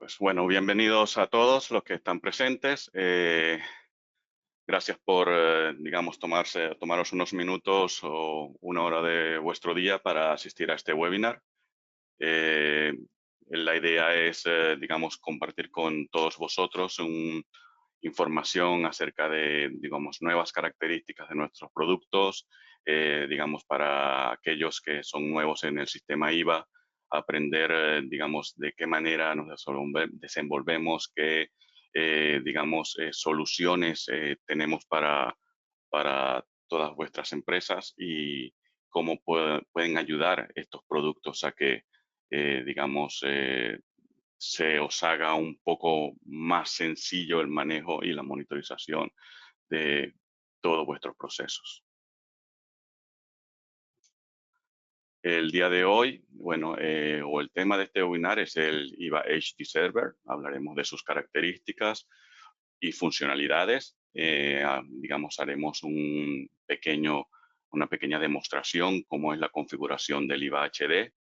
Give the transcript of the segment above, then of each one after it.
Pues bueno, bienvenidos a todos los que están presentes. Gracias por, digamos, tomaros unos minutos o una hora de vuestro día para asistir a este webinar. Eh, la idea es, digamos, compartir con todos vosotros información acerca de, digamos, nuevas características de nuestros productos, digamos, para aquellos que son nuevos en el sistema IVA, aprender, digamos, de qué manera nos desenvolvemos, qué, digamos, soluciones tenemos para todas vuestras empresas y cómo pueden ayudar estos productos a que, digamos, se os haga un poco más sencillo el manejo y la monitorización de todos vuestros procesos. El día de hoy, bueno, o el tema de este webinar es el IVA HD Server. Hablaremos de sus características y funcionalidades. Digamos, haremos una pequeña demostración cómo es la configuración del IVA HD.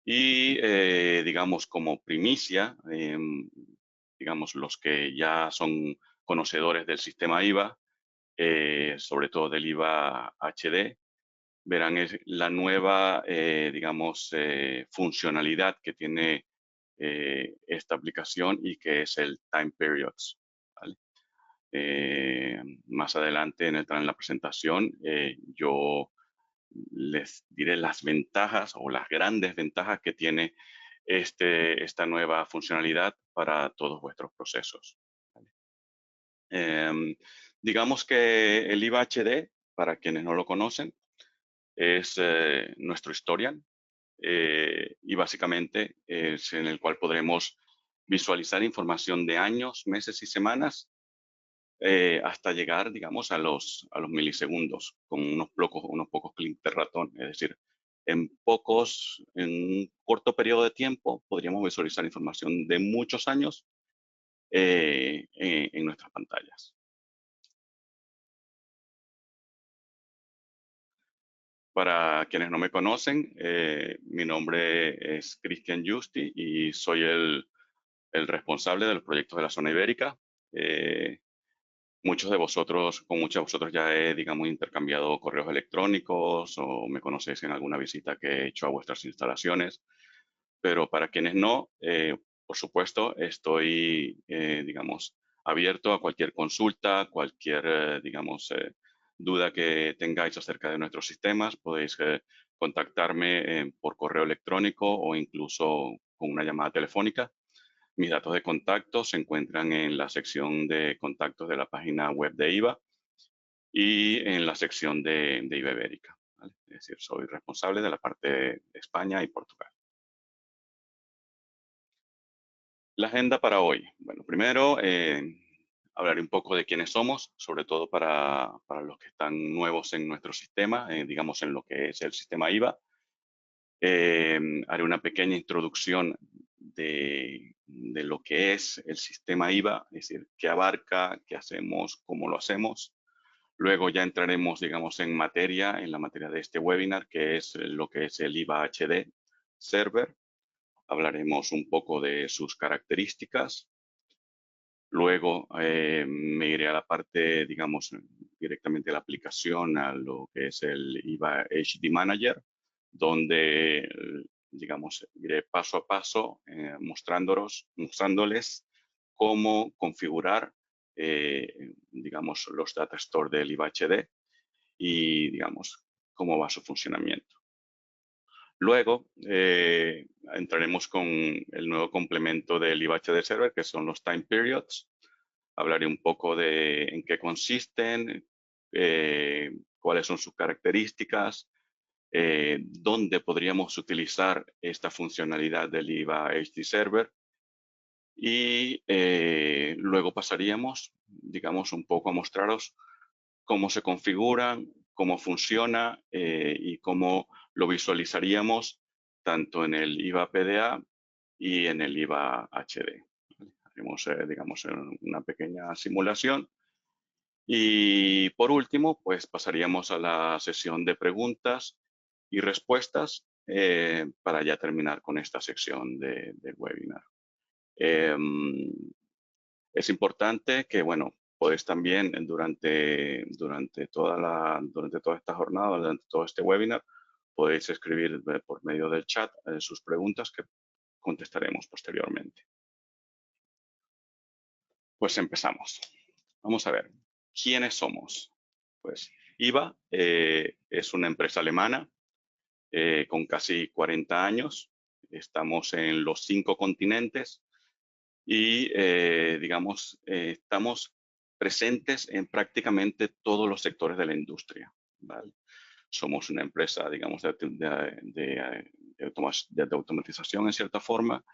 Y, digamos, como primicia, digamos, los que ya son conocedores del sistema IVA, sobre todo del IVA HD, verán es la nueva, digamos, funcionalidad que tiene esta aplicación y que es el Time Periods. ¿Vale? Más adelante en la presentación, yo les diré las ventajas o las grandes ventajas que tiene esta nueva funcionalidad para todos vuestros procesos. ¿Vale? Digamos que el IVA HD, para quienes no lo conocen, es nuestro historial y básicamente es en el cual podremos visualizar información de años, meses y semanas hasta llegar, digamos, a los milisegundos con unos pocos clics de ratón. Es decir, en un corto periodo de tiempo podríamos visualizar información de muchos años en nuestras pantallas. Para quienes no me conocen, mi nombre es Cristian Justi y soy el responsable de los proyectos de la zona ibérica. Eh, con muchos de vosotros ya he, digamos, intercambiado correos electrónicos o me conocéis en alguna visita que he hecho a vuestras instalaciones. Pero para quienes no, por supuesto, estoy, digamos, abierto a cualquier consulta, cualquier, digamos, duda que tengáis acerca de nuestros sistemas. Podéis contactarme por correo electrónico o incluso con una llamada telefónica. Mis datos de contacto se encuentran en la sección de contactos de la página web de IVA y en la sección de IVA Ibérica. ¿Vale? Es decir, soy responsable de la parte de España y Portugal. La agenda para hoy. Bueno, primero hablaré un poco de quiénes somos, sobre todo para los que están nuevos en nuestro sistema, digamos en lo que es el sistema IVA. Haré una pequeña introducción de lo que es el sistema IVA, es decir, qué abarca, qué hacemos, cómo lo hacemos. Luego ya entraremos, digamos, en la materia de este webinar, que es lo que es el IVA HD Server. Hablaremos un poco de sus características. Luego me iré a la parte, digamos, directamente a la aplicación, a lo que es el IVA HD Manager, donde, digamos, iré paso a paso mostrándoles cómo configurar, digamos, los data store del IVA HD y, digamos, cómo va su funcionamiento. Luego entraremos con el nuevo complemento del IVA HD Server, que son los Time Periods. Hablaré un poco de en qué consisten, cuáles son sus características, dónde podríamos utilizar esta funcionalidad del IVA HD Server y luego pasaríamos, digamos, un poco a mostraros cómo se configuran, cómo funciona y cómo lo visualizaríamos tanto en el IVA PDA y en el IVA HD. Haremos, digamos, una pequeña simulación. Y por último, pues pasaríamos a la sesión de preguntas y respuestas para ya terminar con esta sección del webinar. Es importante que, bueno, podéis también durante toda esta jornada, durante todo este webinar, podéis escribir por medio del chat sus preguntas que contestaremos posteriormente. Pues empezamos. Vamos a ver, ¿quiénes somos? Pues IVA es una empresa alemana con casi 40 años. Estamos en los 5 continentes y, digamos, estamos presentes en prácticamente todos los sectores de la industria, ¿vale? Somos una empresa, digamos, de automatización en cierta forma,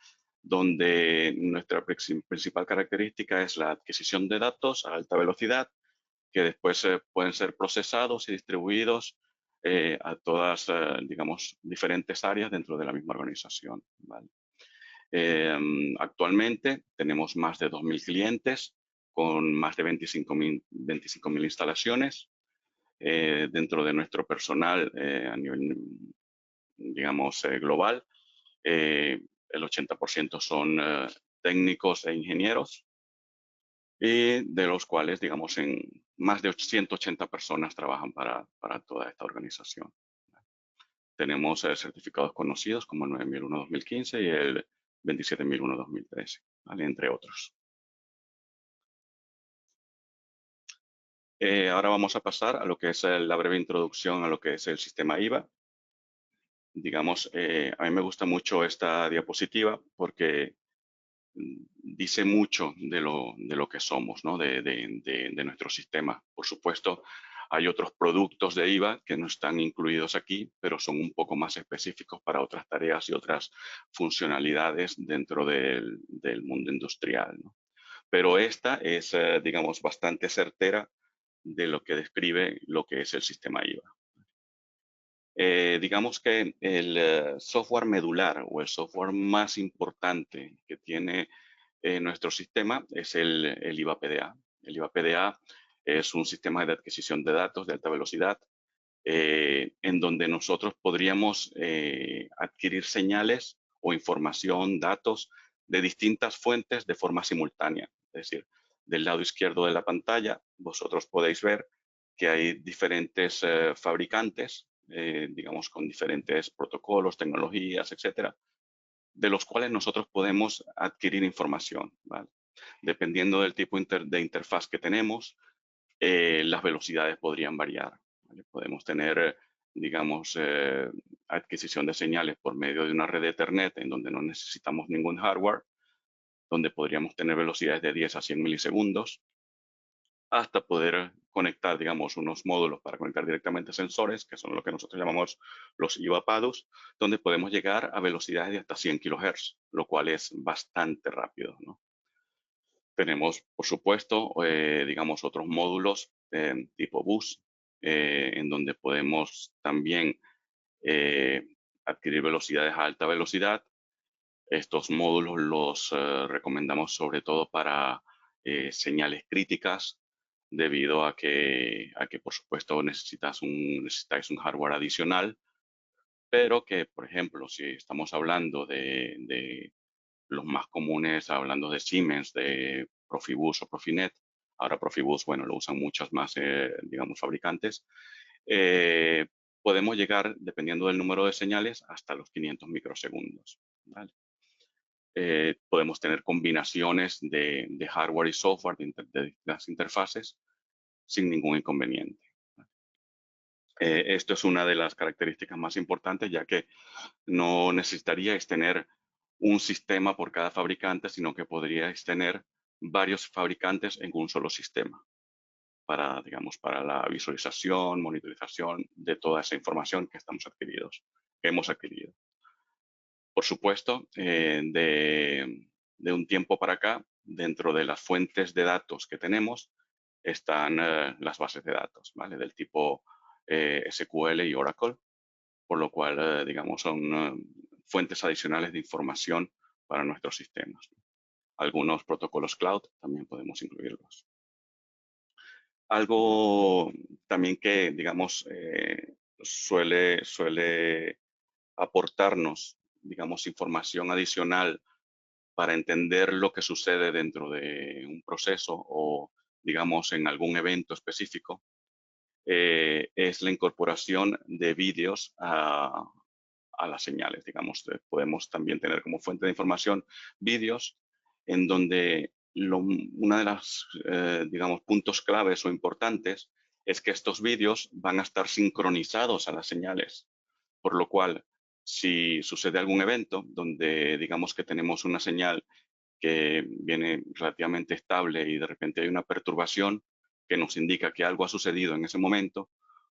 donde nuestra principal característica es la adquisición de datos a alta velocidad, que después pueden ser procesados y distribuidos a todas, digamos, diferentes áreas dentro de la misma organización, ¿vale? Actualmente tenemos más de 2.000 clientes con más de 25.000 instalaciones. Dentro de nuestro personal a nivel, digamos, global, el 80% son técnicos e ingenieros, y de los cuales, digamos, más de 180 personas trabajan para toda esta organización. Tenemos certificados conocidos como el 9001-2015 y el 27001-2013, ¿vale? Entre otros. Ahora vamos a pasar a lo que es la breve introducción a lo que es el sistema IVA. Digamos, a mí me gusta mucho esta diapositiva porque dice mucho de lo que somos, ¿no? de nuestro sistema. Por supuesto, hay otros productos de IVA que no están incluidos aquí, pero son un poco más específicos para otras tareas y otras funcionalidades dentro del mundo industrial, ¿no? Pero esta es, digamos, bastante certera de lo que describe lo que es el sistema IVA. Digamos que el software medular o el software más importante que tiene nuestro sistema es el IVA PDA. El IVA PDA es un sistema de adquisición de datos de alta velocidad en donde nosotros podríamos adquirir señales o información, datos de distintas fuentes de forma simultánea. Es decir, del lado izquierdo de la pantalla vosotros podéis ver que hay diferentes fabricantes, digamos, con diferentes protocolos, tecnologías, etcétera, de los cuales nosotros podemos adquirir información, ¿vale? Dependiendo del tipo de interfaz que tenemos, las velocidades podrían variar, ¿vale? Podemos tener, digamos, adquisición de señales por medio de una red de Ethernet en donde no necesitamos ningún hardware, donde podríamos tener velocidades de 10 a 100 milisegundos, hasta poder conectar, digamos, unos módulos para conectar directamente sensores, que son lo que nosotros llamamos los IVA-PADUs, donde podemos llegar a velocidades de hasta 100 kHz, lo cual es bastante rápido, ¿no? Tenemos, por supuesto, digamos, otros módulos tipo bus, en donde podemos también adquirir velocidades a alta velocidad. Estos módulos los recomendamos sobre todo para señales críticas, debido a que por supuesto necesitáis un hardware adicional, pero que, por ejemplo, si estamos hablando de los más comunes, hablando de Siemens, de Profibus o Profinet, ahora Profibus, bueno, lo usan muchos más, digamos, fabricantes, eh, podemos llegar, dependiendo del número de señales, hasta los 500 microsegundos, ¿vale? Podemos tener combinaciones de hardware y software de las interfaces sin ningún inconveniente. Esto es una de las características más importantes, ya que no necesitaríais tener un sistema por cada fabricante, sino que podríais tener varios fabricantes en un solo sistema para, digamos, para la visualización, monitorización de toda esa información que hemos adquirido. Por supuesto, de un tiempo para acá, dentro de las fuentes de datos que tenemos, están las bases de datos, ¿vale? Del tipo SQL y Oracle, por lo cual, digamos, son fuentes adicionales de información para nuestros sistemas. Algunos protocolos cloud también podemos incluirlos. Algo también que, digamos, suele aportarnos, digamos, información adicional para entender lo que sucede dentro de un proceso o, digamos, en algún evento específico, es la incorporación de vídeos a las señales. Digamos, podemos también tener como fuente de información vídeos en donde una de las, digamos, puntos claves o importantes es que estos vídeos van a estar sincronizados a las señales, por lo cual, si sucede algún evento donde digamos que tenemos una señal que viene relativamente estable y de repente hay una perturbación que nos indica que algo ha sucedido en ese momento,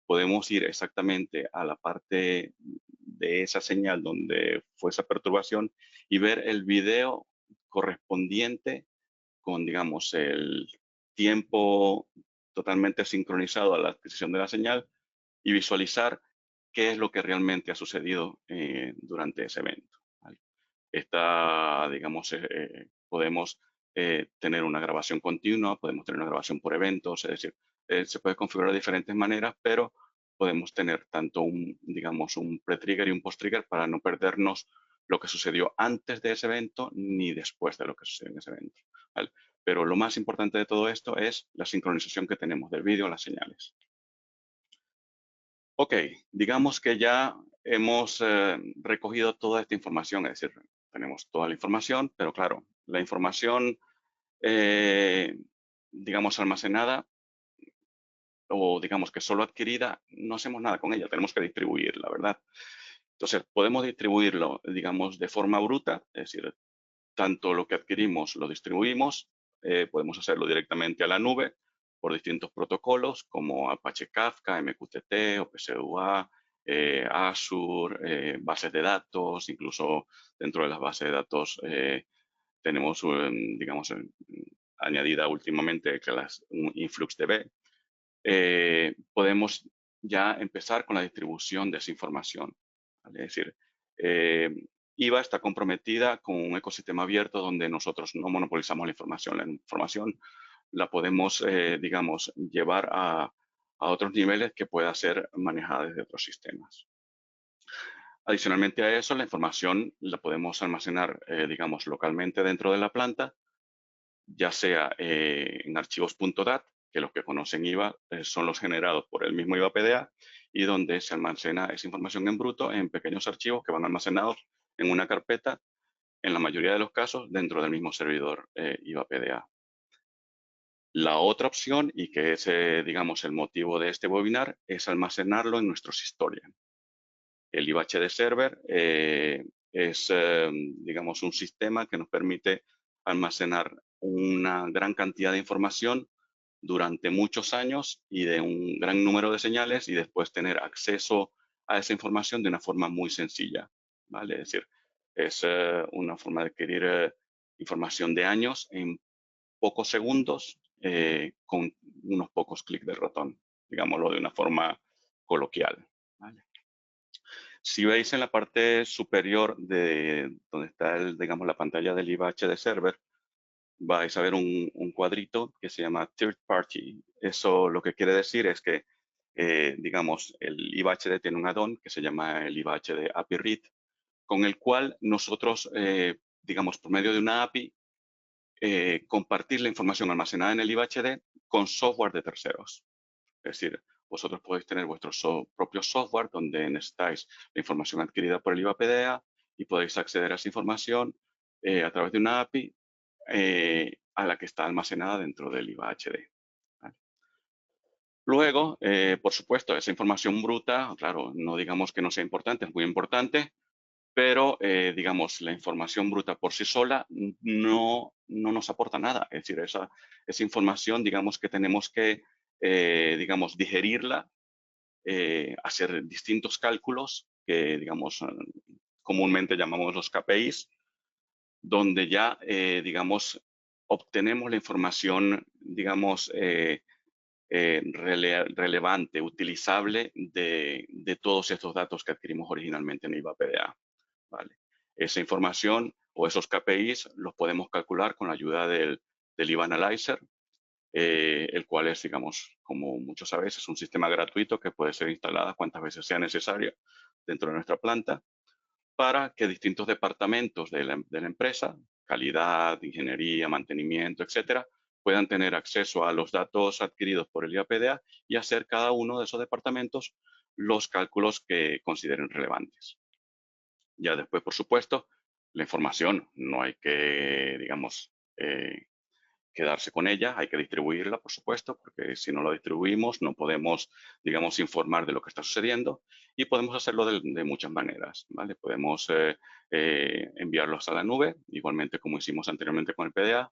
podemos ir exactamente a la parte de esa señal donde fue esa perturbación y ver el video correspondiente con, digamos, el tiempo totalmente sincronizado a la adquisición de la señal y visualizar qué es lo que realmente ha sucedido durante ese evento. ¿Vale? Digamos, podemos tener una grabación continua, podemos tener una grabación por eventos, es decir, se puede configurar de diferentes maneras, pero podemos tener tanto digamos, un pre-trigger y un post-trigger para no perdernos lo que sucedió antes de ese evento ni después de lo que sucedió en ese evento. ¿Vale? Pero lo más importante de todo esto es la sincronización que tenemos del vídeo a las señales. Ok, digamos que ya hemos recogido toda esta información, es decir, tenemos toda la información, pero claro, la información, digamos, almacenada o digamos que solo adquirida, no hacemos nada con ella, tenemos que distribuirla, ¿verdad? Entonces, podemos distribuirlo, digamos, de forma bruta, es decir, tanto lo que adquirimos lo distribuimos, podemos hacerlo directamente a la nube por distintos protocolos como Apache Kafka, MQTT, OPC-UA, Azure, bases de datos, incluso dentro de las bases de datos tenemos, digamos, añadida últimamente que un InfluxDB. Podemos ya empezar con la distribución de esa información. ¿Vale? Es decir, IVA está comprometida con un ecosistema abierto donde nosotros no monopolizamos la información. La información la podemos, digamos, llevar a otros niveles que pueda ser manejada desde otros sistemas. Adicionalmente a eso, la información la podemos almacenar, digamos, localmente dentro de la planta, ya sea en archivos .dat, que los que conocen IVA son los generados por el mismo IVA PDA, y donde se almacena esa información en bruto en pequeños archivos que van almacenados en una carpeta, en la mayoría de los casos, dentro del mismo servidor IVA PDA. La otra opción, y que es, digamos, el motivo de este webinar, es almacenarlo en nuestros historia. El IVA HD Server es, digamos, un sistema que nos permite almacenar una gran cantidad de información durante muchos años y de un gran número de señales y después tener acceso a esa información de una forma muy sencilla, ¿vale? Es decir, es una forma de adquirir información de años en pocos segundos con unos pocos clics del ratón, digámoslo de una forma coloquial, ¿vale? Si veis en la parte superior de donde está, digamos, la pantalla del IVA HD Server, vais a ver un cuadrito que se llama Third Party. Eso lo que quiere decir es que, digamos, el IVA HD tiene un add-on que se llama el IVA HD API Read, con el cual nosotros, digamos, por medio de una API, compartir la información almacenada en el IVA HD con software de terceros. Es decir, vosotros podéis tener vuestro propio software donde necesitáis la información adquirida por el IVA PDA y podéis acceder a esa información a través de una API a la que está almacenada dentro del IVA HD. ¿Vale? Luego, por supuesto, esa información bruta, claro, no digamos que no sea importante, es muy importante, pero digamos, la información bruta por sí sola no nos aporta nada. Es decir, esa información, digamos que tenemos que, digamos, digerirla, hacer distintos cálculos que, digamos, comúnmente llamamos los KPIs, donde ya, digamos, obtenemos la información, digamos, relevante, utilizable de todos estos datos que adquirimos originalmente en IVA PDA. ¿Vale? Esa información o esos KPIs los podemos calcular con la ayuda del IVA Analyzer, el cual es, digamos, como muchos sabéis, es un sistema gratuito que puede ser instalado cuantas veces sea necesario dentro de nuestra planta para que distintos departamentos de la empresa, calidad, ingeniería, mantenimiento, etcétera, puedan tener acceso a los datos adquiridos por el IAPDA y hacer cada uno de esos departamentos los cálculos que consideren relevantes. Ya después, por supuesto, la información no hay que, digamos, quedarse con ella, hay que distribuirla, por supuesto, porque si no lo distribuimos no podemos, digamos, informar de lo que está sucediendo y podemos hacerlo de muchas maneras, ¿vale? Podemos enviarlos a la nube, igualmente como hicimos anteriormente con el PDA,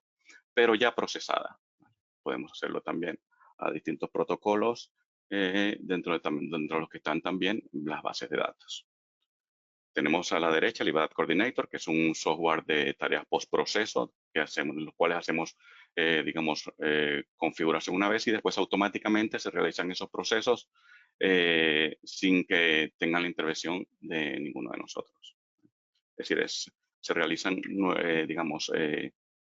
pero ya procesada. Podemos hacerlo también a distintos protocolos dentro de los que están también las bases de datos. Tenemos a la derecha el IVADAT Coordinator, que es un software de tareas post-proceso, en los cuales hacemos, digamos, configuración una vez y después automáticamente se realizan esos procesos sin que tengan la intervención de ninguno de nosotros. Es decir, se realizan, digamos,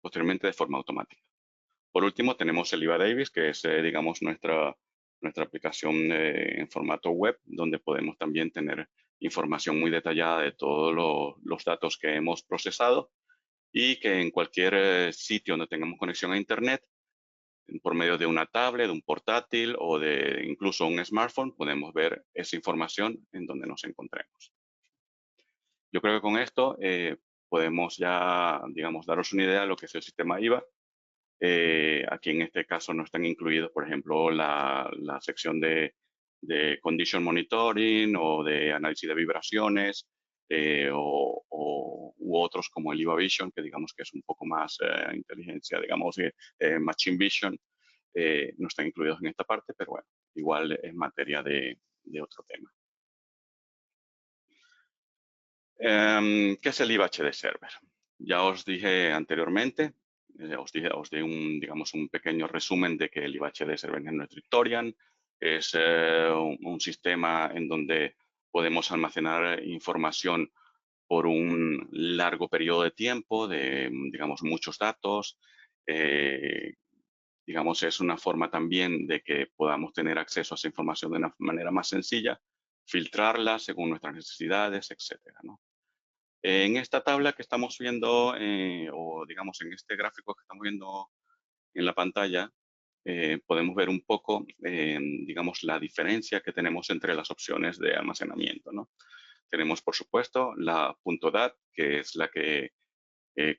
posteriormente de forma automática. Por último, tenemos el IVA Davis, que es, digamos, nuestra aplicación en formato web, donde podemos también tener información muy detallada de todos los datos que hemos procesado y que en cualquier sitio donde tengamos conexión a Internet, por medio de una tablet, de un portátil o de incluso un smartphone, podemos ver esa información en donde nos encontremos. Yo creo que con esto podemos ya, digamos, daros una idea de lo que es el sistema IVA. Aquí en este caso no están incluidos, por ejemplo, la sección de condition monitoring o de análisis de vibraciones u otros como el IVA Vision, que digamos que es un poco más inteligencia, digamos, Machine Vision, no están incluidos en esta parte, pero bueno, igual es materia de otro tema. ¿Qué es el IVA HD Server? Ya os dije anteriormente, os di digamos, un pequeño resumen de que el IVA HD Server es nuestro Victorian. Es un sistema en donde podemos almacenar información por un largo periodo de tiempo, de, digamos, muchos datos. Digamos, es una forma también de que podamos tener acceso a esa información de una manera más sencilla, filtrarla según nuestras necesidades, etcétera, ¿no? En esta tabla que estamos viendo, o digamos en este gráfico que estamos viendo en la pantalla, podemos ver un poco, digamos, la diferencia que tenemos entre las opciones de almacenamiento, ¿no? Tenemos, por supuesto, la .dat, que es la que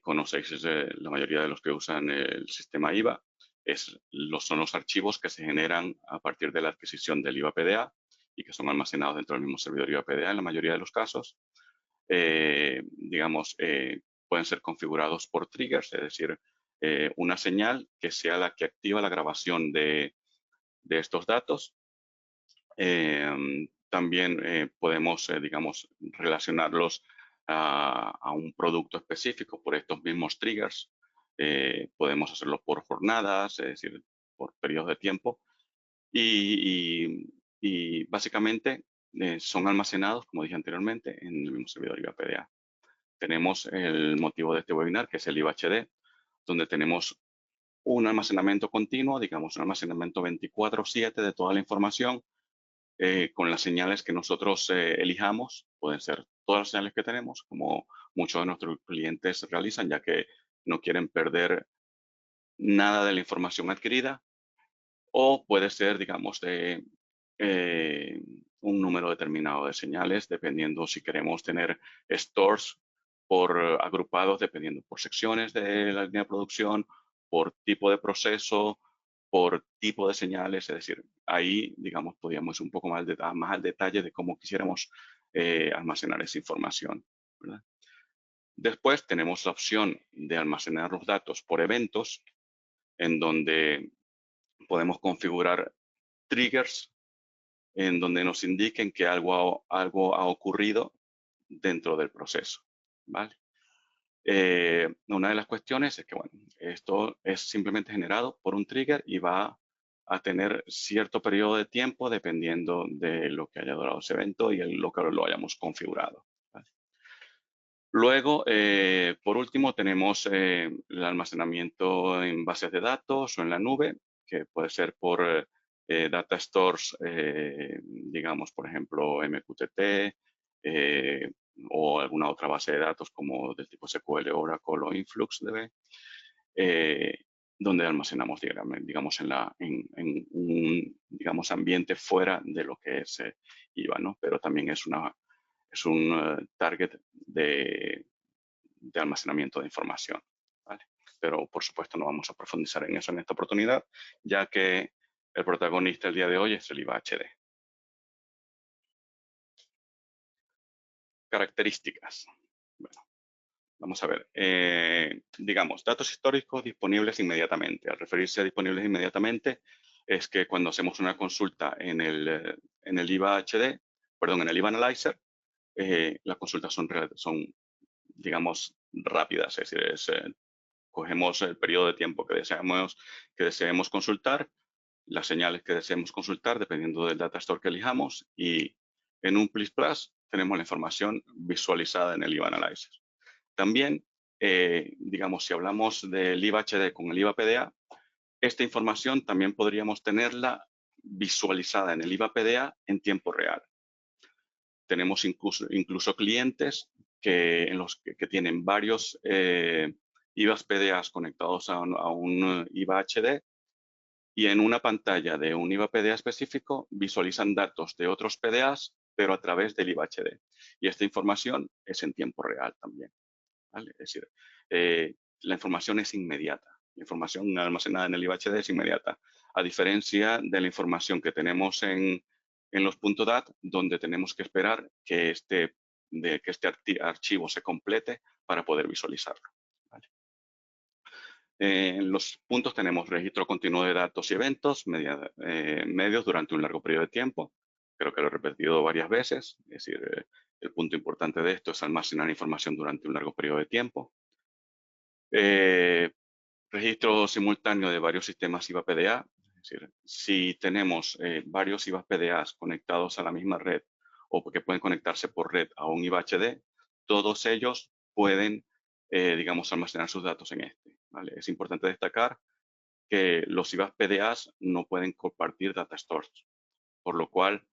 conocéis la mayoría de los que usan el sistema IVA. Son los archivos que se generan a partir de la adquisición del IVA PDA y que son almacenados dentro del mismo servidor IVA PDA en la mayoría de los casos. Digamos, pueden ser configurados por triggers, es decir, una señal que sea la que activa la grabación de estos datos. También podemos, digamos, relacionarlos a un producto específico por estos mismos triggers. Podemos hacerlo por jornadas, es decir, por periodos de tiempo. Y básicamente son almacenados, como dije anteriormente, en el mismo servidor IVA PDA. Tenemos el motivo de este webinar, que es el IVA HD, donde tenemos un almacenamiento continuo, digamos un almacenamiento 24/7 de toda la información, con las señales que nosotros elijamos. Pueden ser todas las señales que tenemos, como muchos de nuestros clientes realizan, ya que no quieren perder nada de la información adquirida, o puede ser, digamos, de un número determinado de señales, dependiendo si queremos tener stores por agrupados, dependiendo por secciones de la línea de producción, por tipo de proceso, por tipo de señales. Es decir, ahí, digamos, podríamos un poco más al detalle de cómo quisiéramos almacenar esa información, ¿verdad? Después tenemos la opción de almacenar los datos por eventos, en donde podemos configurar triggers en donde nos indiquen que algo ha ocurrido dentro del proceso, ¿vale? Una de las cuestiones es que, bueno, esto es simplemente generado por un trigger y va a tener cierto periodo de tiempo dependiendo de lo que haya durado ese evento y lo que lo hayamos configurado, ¿vale? Luego, por último, tenemos el almacenamiento en bases de datos o en la nube, que puede ser por data stores, digamos, por ejemplo, MQTT, o alguna otra base de datos como del tipo SQL, Oracle o InfluxDB, donde almacenamos, digamos, en un, digamos, ambiente fuera de lo que es IVA, ¿no? Pero también es un target de almacenamiento de información, ¿vale? Pero, por supuesto, no vamos a profundizar en eso en esta oportunidad, ya que el protagonista el día de hoy es el IVA HD. Características. Bueno, vamos a ver. Digamos, datos históricos disponibles inmediatamente. Al referirse a disponibles inmediatamente, es que cuando hacemos una consulta en el IVA HD, perdón, en el IVA Analyzer, las consultas son, digamos, rápidas. Es decir, cogemos el periodo de tiempo que deseemos consultar, las señales que deseemos consultar, dependiendo del data store que elijamos, y en un plus tenemos la información visualizada en el IVA Analyzer. También, digamos, si hablamos del IVA HD con el IVA PDA, esta información también podríamos tenerla visualizada en el IVA PDA en tiempo real. Tenemos incluso clientes que tienen varios IVAs PDAs conectados a un IVA HD, y en una pantalla de un IVA PDA específico visualizan datos de otros PDAs, pero a través del IVA HD. Y esta información es en tiempo real también, ¿vale? Es decir, la información es inmediata. La información almacenada en el IVA HD es inmediata, a diferencia de la información que tenemos en los .dat, donde tenemos que esperar que este archivo se complete para poder visualizarlo. En los puntos tenemos registro continuo de datos y eventos medios durante un largo periodo de tiempo. Creo que lo he repetido varias veces. Es decir, el punto importante de esto es almacenar información durante un largo periodo de tiempo. Registro simultáneo de varios sistemas IVA PDA. Es decir, si tenemos varios IVA PDAs conectados a la misma red o que pueden conectarse por red a un IVA HD, todos ellos pueden, digamos, almacenar sus datos en este, ¿vale? Es importante destacar que los IVA PDAs no pueden compartir data stores, por lo cual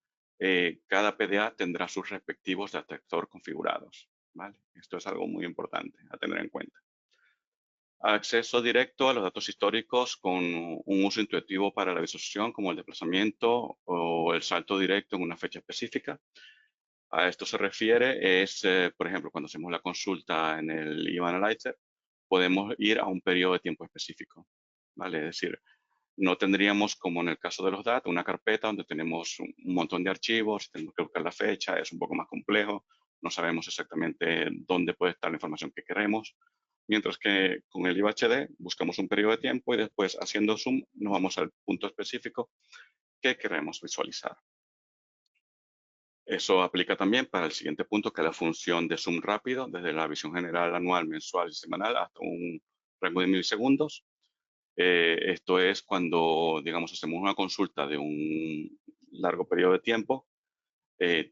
cada PDA tendrá sus respectivos data store configurados, ¿vale? Esto es algo muy importante a tener en cuenta. Acceso directo a los datos históricos con un uso intuitivo para la visualización, como el desplazamiento o el salto directo en una fecha específica. A esto se refiere, por ejemplo, cuando hacemos la consulta en el IVA Analyzer, podemos ir a un periodo de tiempo específico, ¿vale? Es decir, no tendríamos, como en el caso de los datos, una carpeta donde tenemos un montón de archivos, tenemos que buscar la fecha, es un poco más complejo, no sabemos exactamente dónde puede estar la información que queremos. Mientras que con el IVA HD buscamos un periodo de tiempo y después, haciendo zoom, nos vamos al punto específico que queremos visualizar. Eso aplica también para el siguiente punto, que es la función de zoom rápido, desde la visión general, anual, mensual y semanal hasta un rango de milisegundos. Esto es cuando, digamos, hacemos una consulta de un largo periodo de tiempo.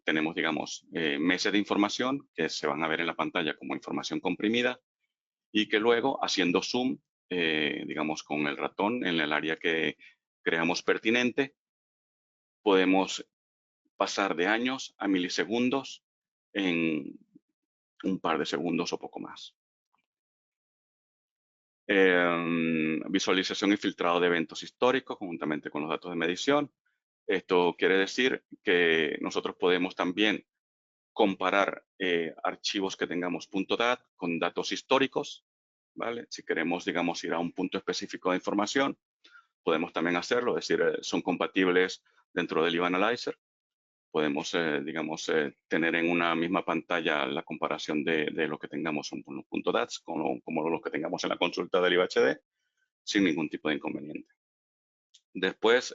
Tenemos, digamos, meses de información que se van a ver en la pantalla como información comprimida, y que luego, haciendo zoom, digamos, con el ratón en el área que creamos pertinente, podemos pasar de años a milisegundos en un par de segundos o poco más. Visualización y filtrado de eventos históricos conjuntamente con los datos de medición. Esto quiere decir que nosotros podemos también comparar archivos que tengamos .dat con datos históricos, ¿vale? Si queremos, digamos, ir a un punto específico de información, podemos también hacerlo, es decir, son compatibles dentro del IVA Analyzer. Podemos, digamos, tener en una misma pantalla la comparación de lo que tengamos en los .dat como lo que tengamos en la consulta del IVA HD, sin ningún tipo de inconveniente. Después,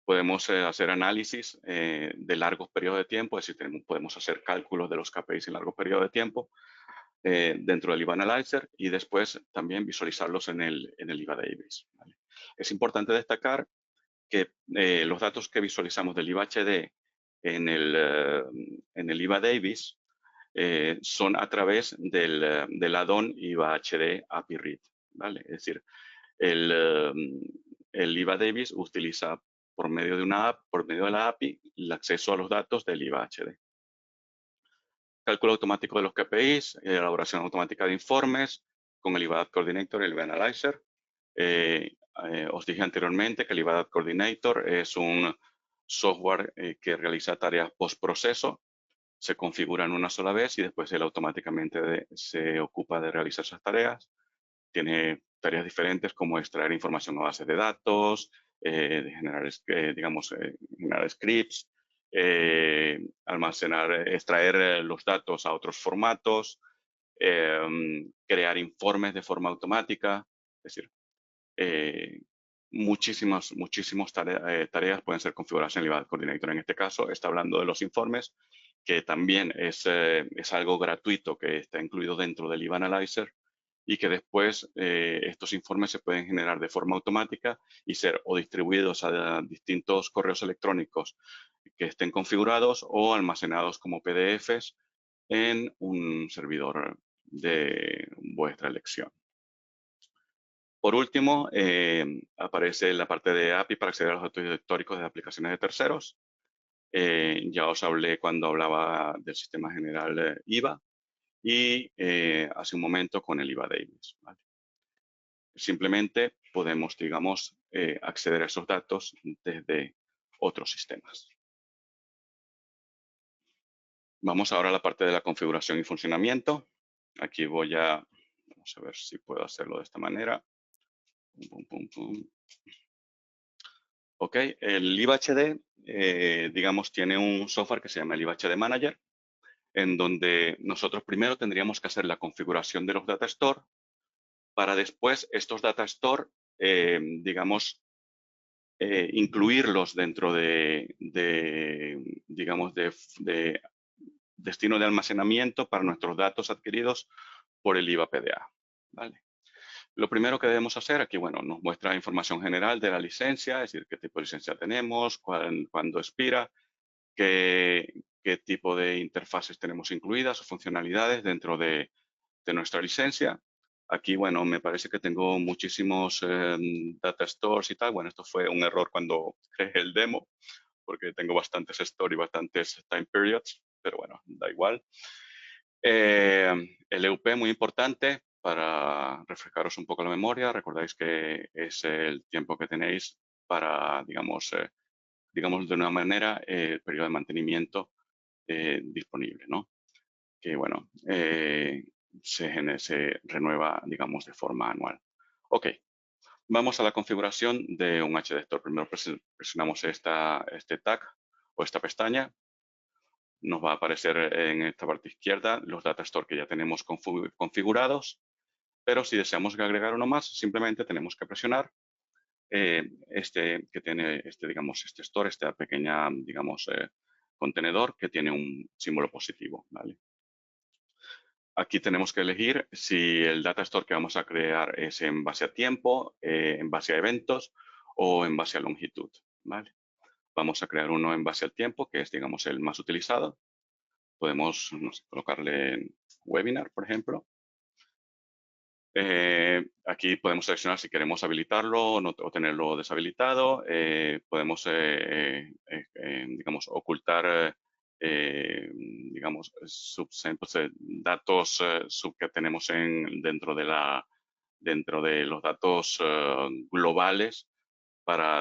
podemos hacer análisis de largos periodos de tiempo, es decir, podemos hacer cálculos de los KPIs en largos periodos de tiempo dentro del IVA Analyzer, y después también visualizarlos en el IVA Davis, ¿vale? Es importante destacar que los datos que visualizamos del IVA HD en el IVA Davis son a través del add-on IVA HD API Read, ¿vale? Es decir, el IVA Davis utiliza por medio de la API, el acceso a los datos del IVA HD. cálculo automático de los KPIs, elaboración automática de informes con el IVA Coordinator y el IVA Analyzer. Os dije anteriormente que el IVA Coordinator es un software que realiza tareas post-proceso, se configura en una sola vez y después él automáticamente se ocupa de realizar esas tareas. Tiene tareas diferentes como extraer información a bases de datos, de generar, generar scripts, extraer los datos a otros formatos, crear informes de forma automática. Es decir, muchísimas tareas pueden ser configuradas en el IVA Coordinator. En este caso está hablando de los informes, que también es algo gratuito que está incluido dentro del IVA Analyzer y que después estos informes se pueden generar de forma automática y ser o distribuidos a distintos correos electrónicos que estén configurados o almacenados como PDFs en un servidor de vuestra elección. Por último, aparece la parte de API para acceder a los datos históricos de aplicaciones de terceros. Ya os hablé cuando hablaba del sistema general IVA y hace un momento con el IVA Davis. ¿Vale? Simplemente podemos, digamos, acceder a esos datos desde otros sistemas. Vamos ahora a la parte de la configuración y funcionamiento. Aquí vamos a ver si puedo hacerlo de esta manera. Pum, pum, pum. Ok, el IVA HD, digamos, tiene un software que se llama el IVA HD Manager, en donde nosotros primero tendríamos que hacer la configuración de los data store para después estos data store, digamos, incluirlos dentro digamos, de destino de almacenamiento para nuestros datos adquiridos por el IVA PDA. ¿Vale? Lo primero que debemos hacer aquí, bueno, nos muestra información general de la licencia, es decir, qué tipo de licencia tenemos, cuándo expira, qué tipo de interfaces tenemos incluidas o funcionalidades dentro de nuestra licencia. Aquí, bueno, me parece que tengo muchísimos data stores y tal. Bueno, esto fue un error cuando creé el demo, porque tengo bastantes stores y bastantes time periods, pero bueno, da igual. El EUP, muy importante para refrescaros un poco la memoria. Recordáis que es el tiempo que tenéis para, digamos de una manera, el periodo de mantenimiento disponible, ¿no? Que, bueno, se renueva, digamos, de forma anual. Ok, vamos a la configuración de un HD Store. Primero presionamos este tag o esta pestaña. Nos va a aparecer en esta parte izquierda los data store que ya tenemos configurados, pero si deseamos agregar uno más, simplemente tenemos que presionar que tiene digamos, este store, esta pequeña, digamos, contenedor que tiene un símbolo positivo, ¿vale? Aquí tenemos que elegir si el data store que vamos a crear es en base a tiempo, en base a eventos o en base a longitud, ¿vale? Vamos a crear uno en base al tiempo, que es, digamos, el más utilizado. Podemos, no sé, colocarle en webinar, por ejemplo. Aquí podemos seleccionar si queremos habilitarlo o tenerlo deshabilitado. Podemos, digamos, ocultar, digamos, datos que tenemos dentro de los datos globales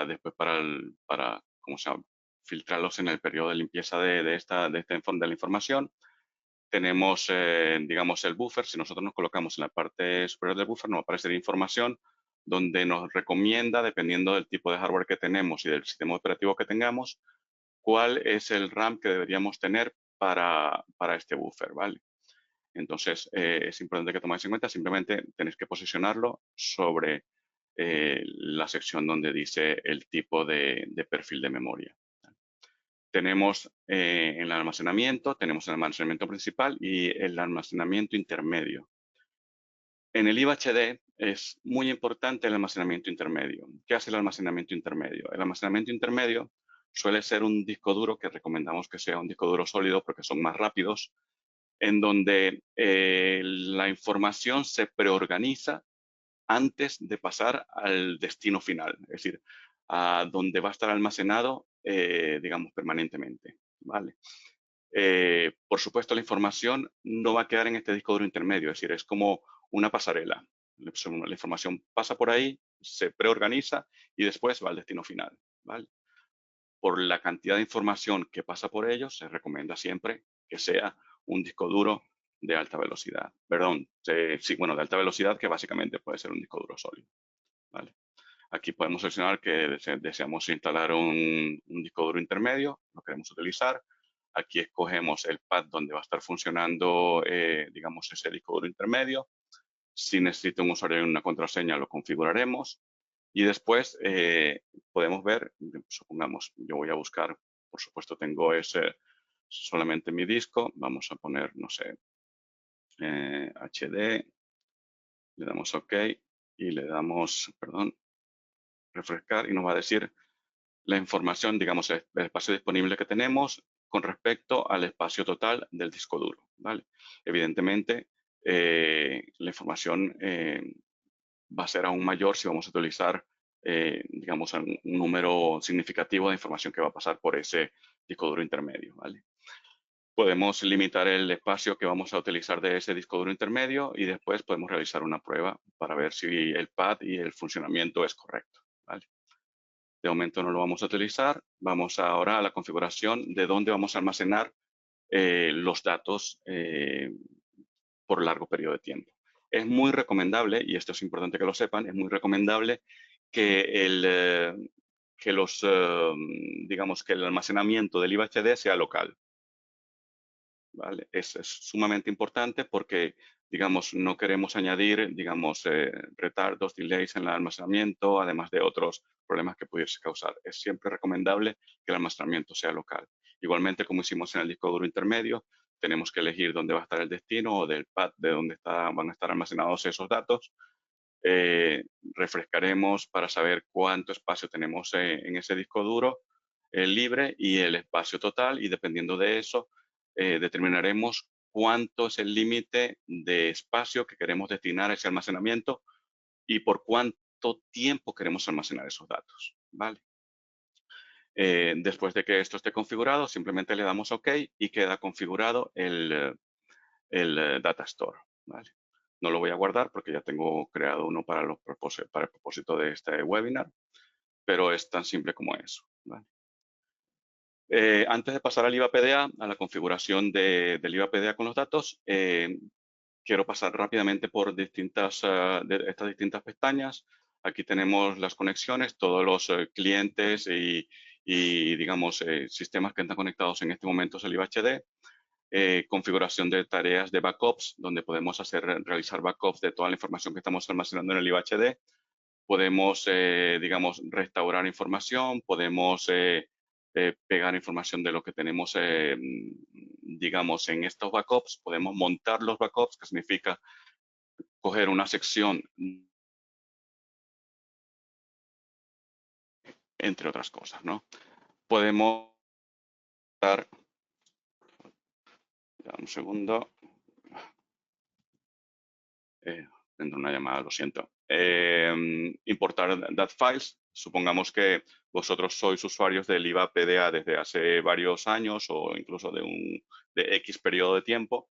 después para ¿cómo se llama? Filtrarlos en el periodo de limpieza de la información. Tenemos, digamos, el buffer. Si nosotros nos colocamos en la parte superior del buffer, nos va a aparecer información donde nos recomienda, dependiendo del tipo de hardware que tenemos y del sistema operativo que tengamos, cuál es el RAM que deberíamos tener para este buffer, ¿vale? Entonces, es importante que toméis en cuenta, simplemente tenéis que posicionarlo sobre la sección donde dice el tipo de perfil de memoria. Tenemos el almacenamiento principal y el almacenamiento intermedio. En el IVA HD es muy importante el almacenamiento intermedio. ¿Qué hace el almacenamiento intermedio? El almacenamiento intermedio suele ser un disco duro que recomendamos que sea un disco duro sólido porque son más rápidos, en donde la información se preorganiza antes de pasar al destino final, es decir, a donde va a estar almacenado, digamos, permanentemente, ¿vale? Por supuesto, la información no va a quedar en este disco duro intermedio, es decir, es como una pasarela. La información pasa por ahí, se preorganiza y después va al destino final, ¿vale? Por la cantidad de información que pasa por ellos, se recomienda siempre que sea un disco duro de alta velocidad. Perdón, sí, bueno, de alta velocidad, que básicamente puede ser un disco duro sólido, ¿vale? Aquí podemos seleccionar que deseamos instalar un disco duro intermedio, lo queremos utilizar. Aquí escogemos el pad donde va a estar funcionando, digamos, ese disco duro intermedio. Si necesita un usuario y una contraseña, lo configuraremos. Y después podemos ver, supongamos, yo voy a buscar, por supuesto tengo ese solamente mi disco, vamos a poner, no sé, HD, le damos OK y le damos, perdón, refrescar y nos va a decir la información, digamos, el espacio disponible que tenemos con respecto al espacio total del disco duro, ¿vale? Evidentemente, la información va a ser aún mayor si vamos a utilizar, digamos, un número significativo de información que va a pasar por ese disco duro intermedio, ¿vale? Podemos limitar el espacio que vamos a utilizar de ese disco duro intermedio y después podemos realizar una prueba para ver si el pad y el funcionamiento es correcto, ¿vale? De momento no lo vamos a utilizar. Vamos ahora a la configuración de dónde vamos a almacenar los datos por largo periodo de tiempo. Es muy recomendable, y esto es importante que lo sepan, es muy recomendable que digamos, que el almacenamiento del IBHD sea local, ¿vale? Es sumamente importante porque, digamos, no queremos añadir, digamos, retardos, delays en el almacenamiento, además de otros problemas que pudiese causar. Es siempre recomendable que el almacenamiento sea local. Igualmente, como hicimos en el disco duro intermedio, tenemos que elegir dónde va a estar el destino o del path de dónde van a estar almacenados esos datos. Refrescaremos para saber cuánto espacio tenemos en ese disco duro libre y el espacio total, y dependiendo de eso, determinaremos cuánto es el límite de espacio que queremos destinar a ese almacenamiento y por cuánto tiempo queremos almacenar esos datos, ¿vale? Después de que esto esté configurado, simplemente le damos OK y queda configurado el Data Store, ¿vale? No lo voy a guardar porque ya tengo creado uno para el propósito de este webinar, pero es tan simple como eso, ¿vale? Antes de pasar al IVA PDA, a la configuración del IVA PDA con los datos, quiero pasar rápidamente por estas distintas pestañas. Aquí tenemos las conexiones, todos los clientes y digamos, sistemas que están conectados en este momento al IVHD. Configuración de tareas de backups, donde podemos realizar backups de toda la información que estamos almacenando en el IVHD. Podemos, digamos, restaurar información, podemos pegar información de lo que tenemos, digamos, en estos backups. Podemos montar los backups, que significa coger una sección, entre otras cosas, ¿no? Podemos dar, un segundo, dentro de una llamada, lo siento. Importar dat files. Supongamos que vosotros sois usuarios del IVA PDA desde hace varios años o incluso de X periodo de tiempo.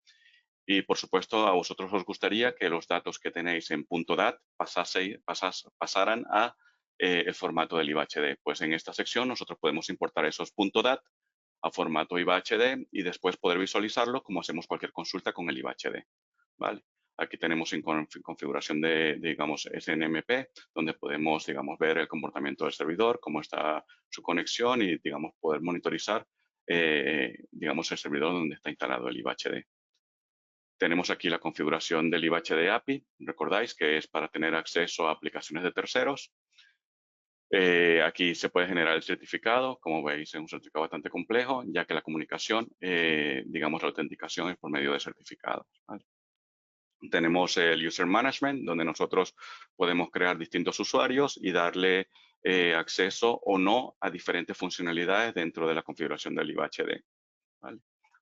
Y, por supuesto, a vosotros os gustaría que los datos que tenéis en .dat pasaran a el formato del IVHD. Pues en esta sección nosotros podemos importar esos .dat a formato IVHD y después poder visualizarlo como hacemos cualquier consulta con el IVHD, ¿vale? Aquí tenemos en configuración digamos, SNMP, donde podemos, digamos, ver el comportamiento del servidor, cómo está su conexión y, digamos, poder monitorizar, digamos, el servidor donde está instalado el IVHD. Tenemos aquí la configuración del IVHD API. Recordáis que es para tener acceso a aplicaciones de terceros. Aquí se puede generar el certificado. Como veis, es un certificado bastante complejo, ya que la comunicación, digamos, la autenticación es por medio de certificados, ¿vale? Tenemos el User Management, donde nosotros podemos crear distintos usuarios y darle acceso o no a diferentes funcionalidades dentro de la configuración del IVHD, ¿vale?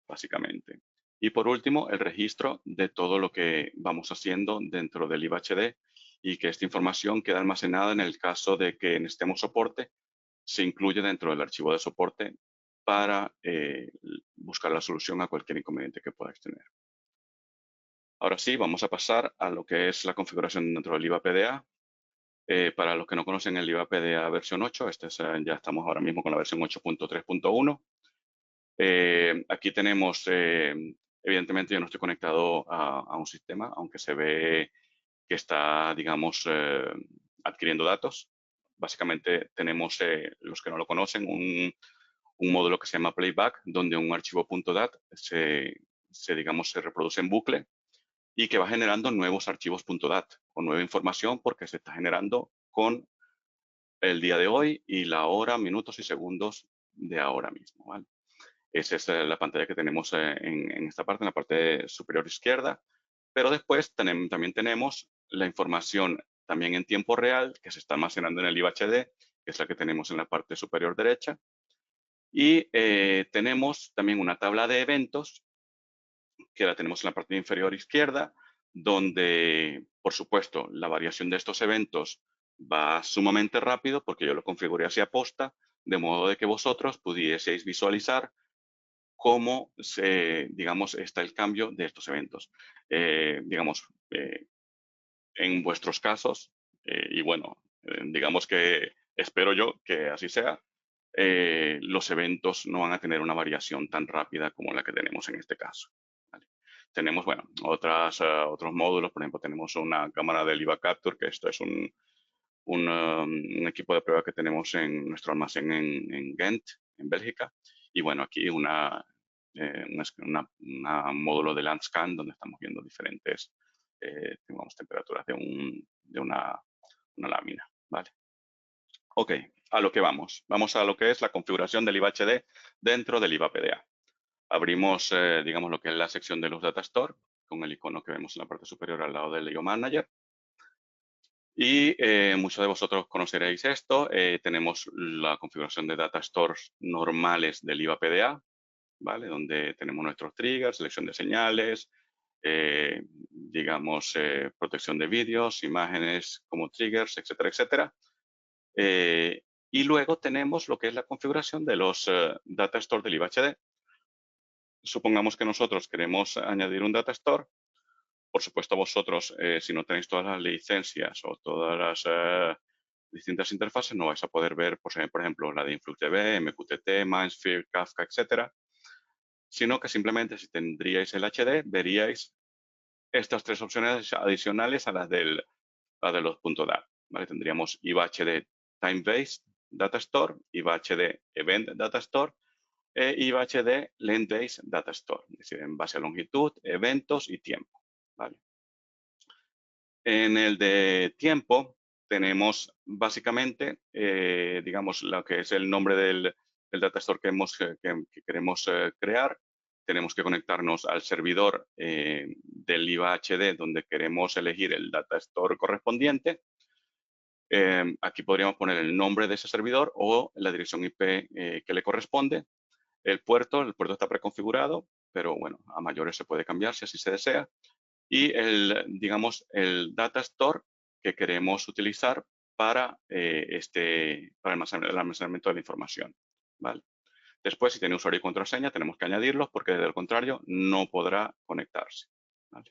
Básicamente. Y por último, el registro de todo lo que vamos haciendo dentro del IVHD y que esta información queda almacenada en el caso de que necesitemos soporte, se incluye dentro del archivo de soporte para buscar la solución a cualquier inconveniente que puedas tener. Ahora sí, vamos a pasar a lo que es la configuración dentro del IVA PDA. Para los que no conocen el IVA PDA versión 8, ya estamos ahora mismo con la versión 8.3.1. Aquí tenemos, evidentemente yo no estoy conectado a un sistema, aunque se ve que está, digamos, adquiriendo datos. Básicamente tenemos, los que no lo conocen, un módulo que se llama Playback, donde un archivo .dat digamos, se reproduce en bucle y que va generando nuevos archivos .dat o nueva información porque se está generando con el día de hoy y la hora, minutos y segundos de ahora mismo, ¿vale? Esa es la pantalla que tenemos en esta parte, en la parte superior izquierda. Pero después también tenemos la información también en tiempo real que se está almacenando en el IVHD, que es la que tenemos en la parte superior derecha. Y tenemos también una tabla de eventos que la tenemos en la parte inferior izquierda, donde, por supuesto, la variación de estos eventos va sumamente rápido porque yo lo configuré así aposta, de modo de que vosotros pudieseis visualizar cómo digamos, está el cambio de estos eventos. Digamos, en vuestros casos, y bueno, digamos que espero yo que así sea, los eventos no van a tener una variación tan rápida como la que tenemos en este caso. ¿Vale? Tenemos, bueno, otros módulos, por ejemplo, tenemos una cámara del IVA Capture, que esto es un equipo de prueba que tenemos en nuestro almacén en Ghent, en Bélgica. Y bueno, aquí un módulo de Landscan donde estamos viendo diferentes digamos, temperaturas de una lámina. ¿Vale? Ok, a lo que vamos. Vamos a lo que es la configuración del IVA HD dentro del IVA PDA. Abrimos, digamos, lo que es la sección de los Data Store, con el icono que vemos en la parte superior al lado del IO Manager. Y muchos de vosotros conoceréis esto. Tenemos la configuración de Data Stores normales del IVA PDA, ¿vale? Donde tenemos nuestros triggers, selección de señales, digamos, protección de vídeos, imágenes como triggers, etcétera, etcétera. Y luego tenemos lo que es la configuración de los Data Store del IVA HD. Supongamos que nosotros queremos añadir un Data Store. Por supuesto, vosotros, si no tenéis todas las licencias o todas las distintas interfaces, no vais a poder ver, por ejemplo, la de InfluxDB, MQTT, Mindsphere, Kafka, etcétera, sino que simplemente si tendríais el HD, veríais estas tres opciones adicionales a las de los .dat. ¿Vale? Tendríamos IVA HD Time-Based Data Store, IVA HD Event Data Store e IVA HD Length-Based Data Store, es decir, en base a longitud, eventos y tiempo. ¿Vale? En el de tiempo tenemos básicamente, digamos, lo que es el nombre del Data Store que queremos crear. Tenemos que conectarnos al servidor del IVA HD donde queremos elegir el Data Store correspondiente. Aquí podríamos poner el nombre de ese servidor o la dirección IP que le corresponde. El puerto está preconfigurado, pero bueno, a mayores se puede cambiar si así se desea. Y digamos, el Data Store que queremos utilizar para, para el almacenamiento de la información. ¿Vale? Después, si tiene usuario y contraseña, tenemos que añadirlos porque de lo contrario no podrá conectarse. ¿Vale?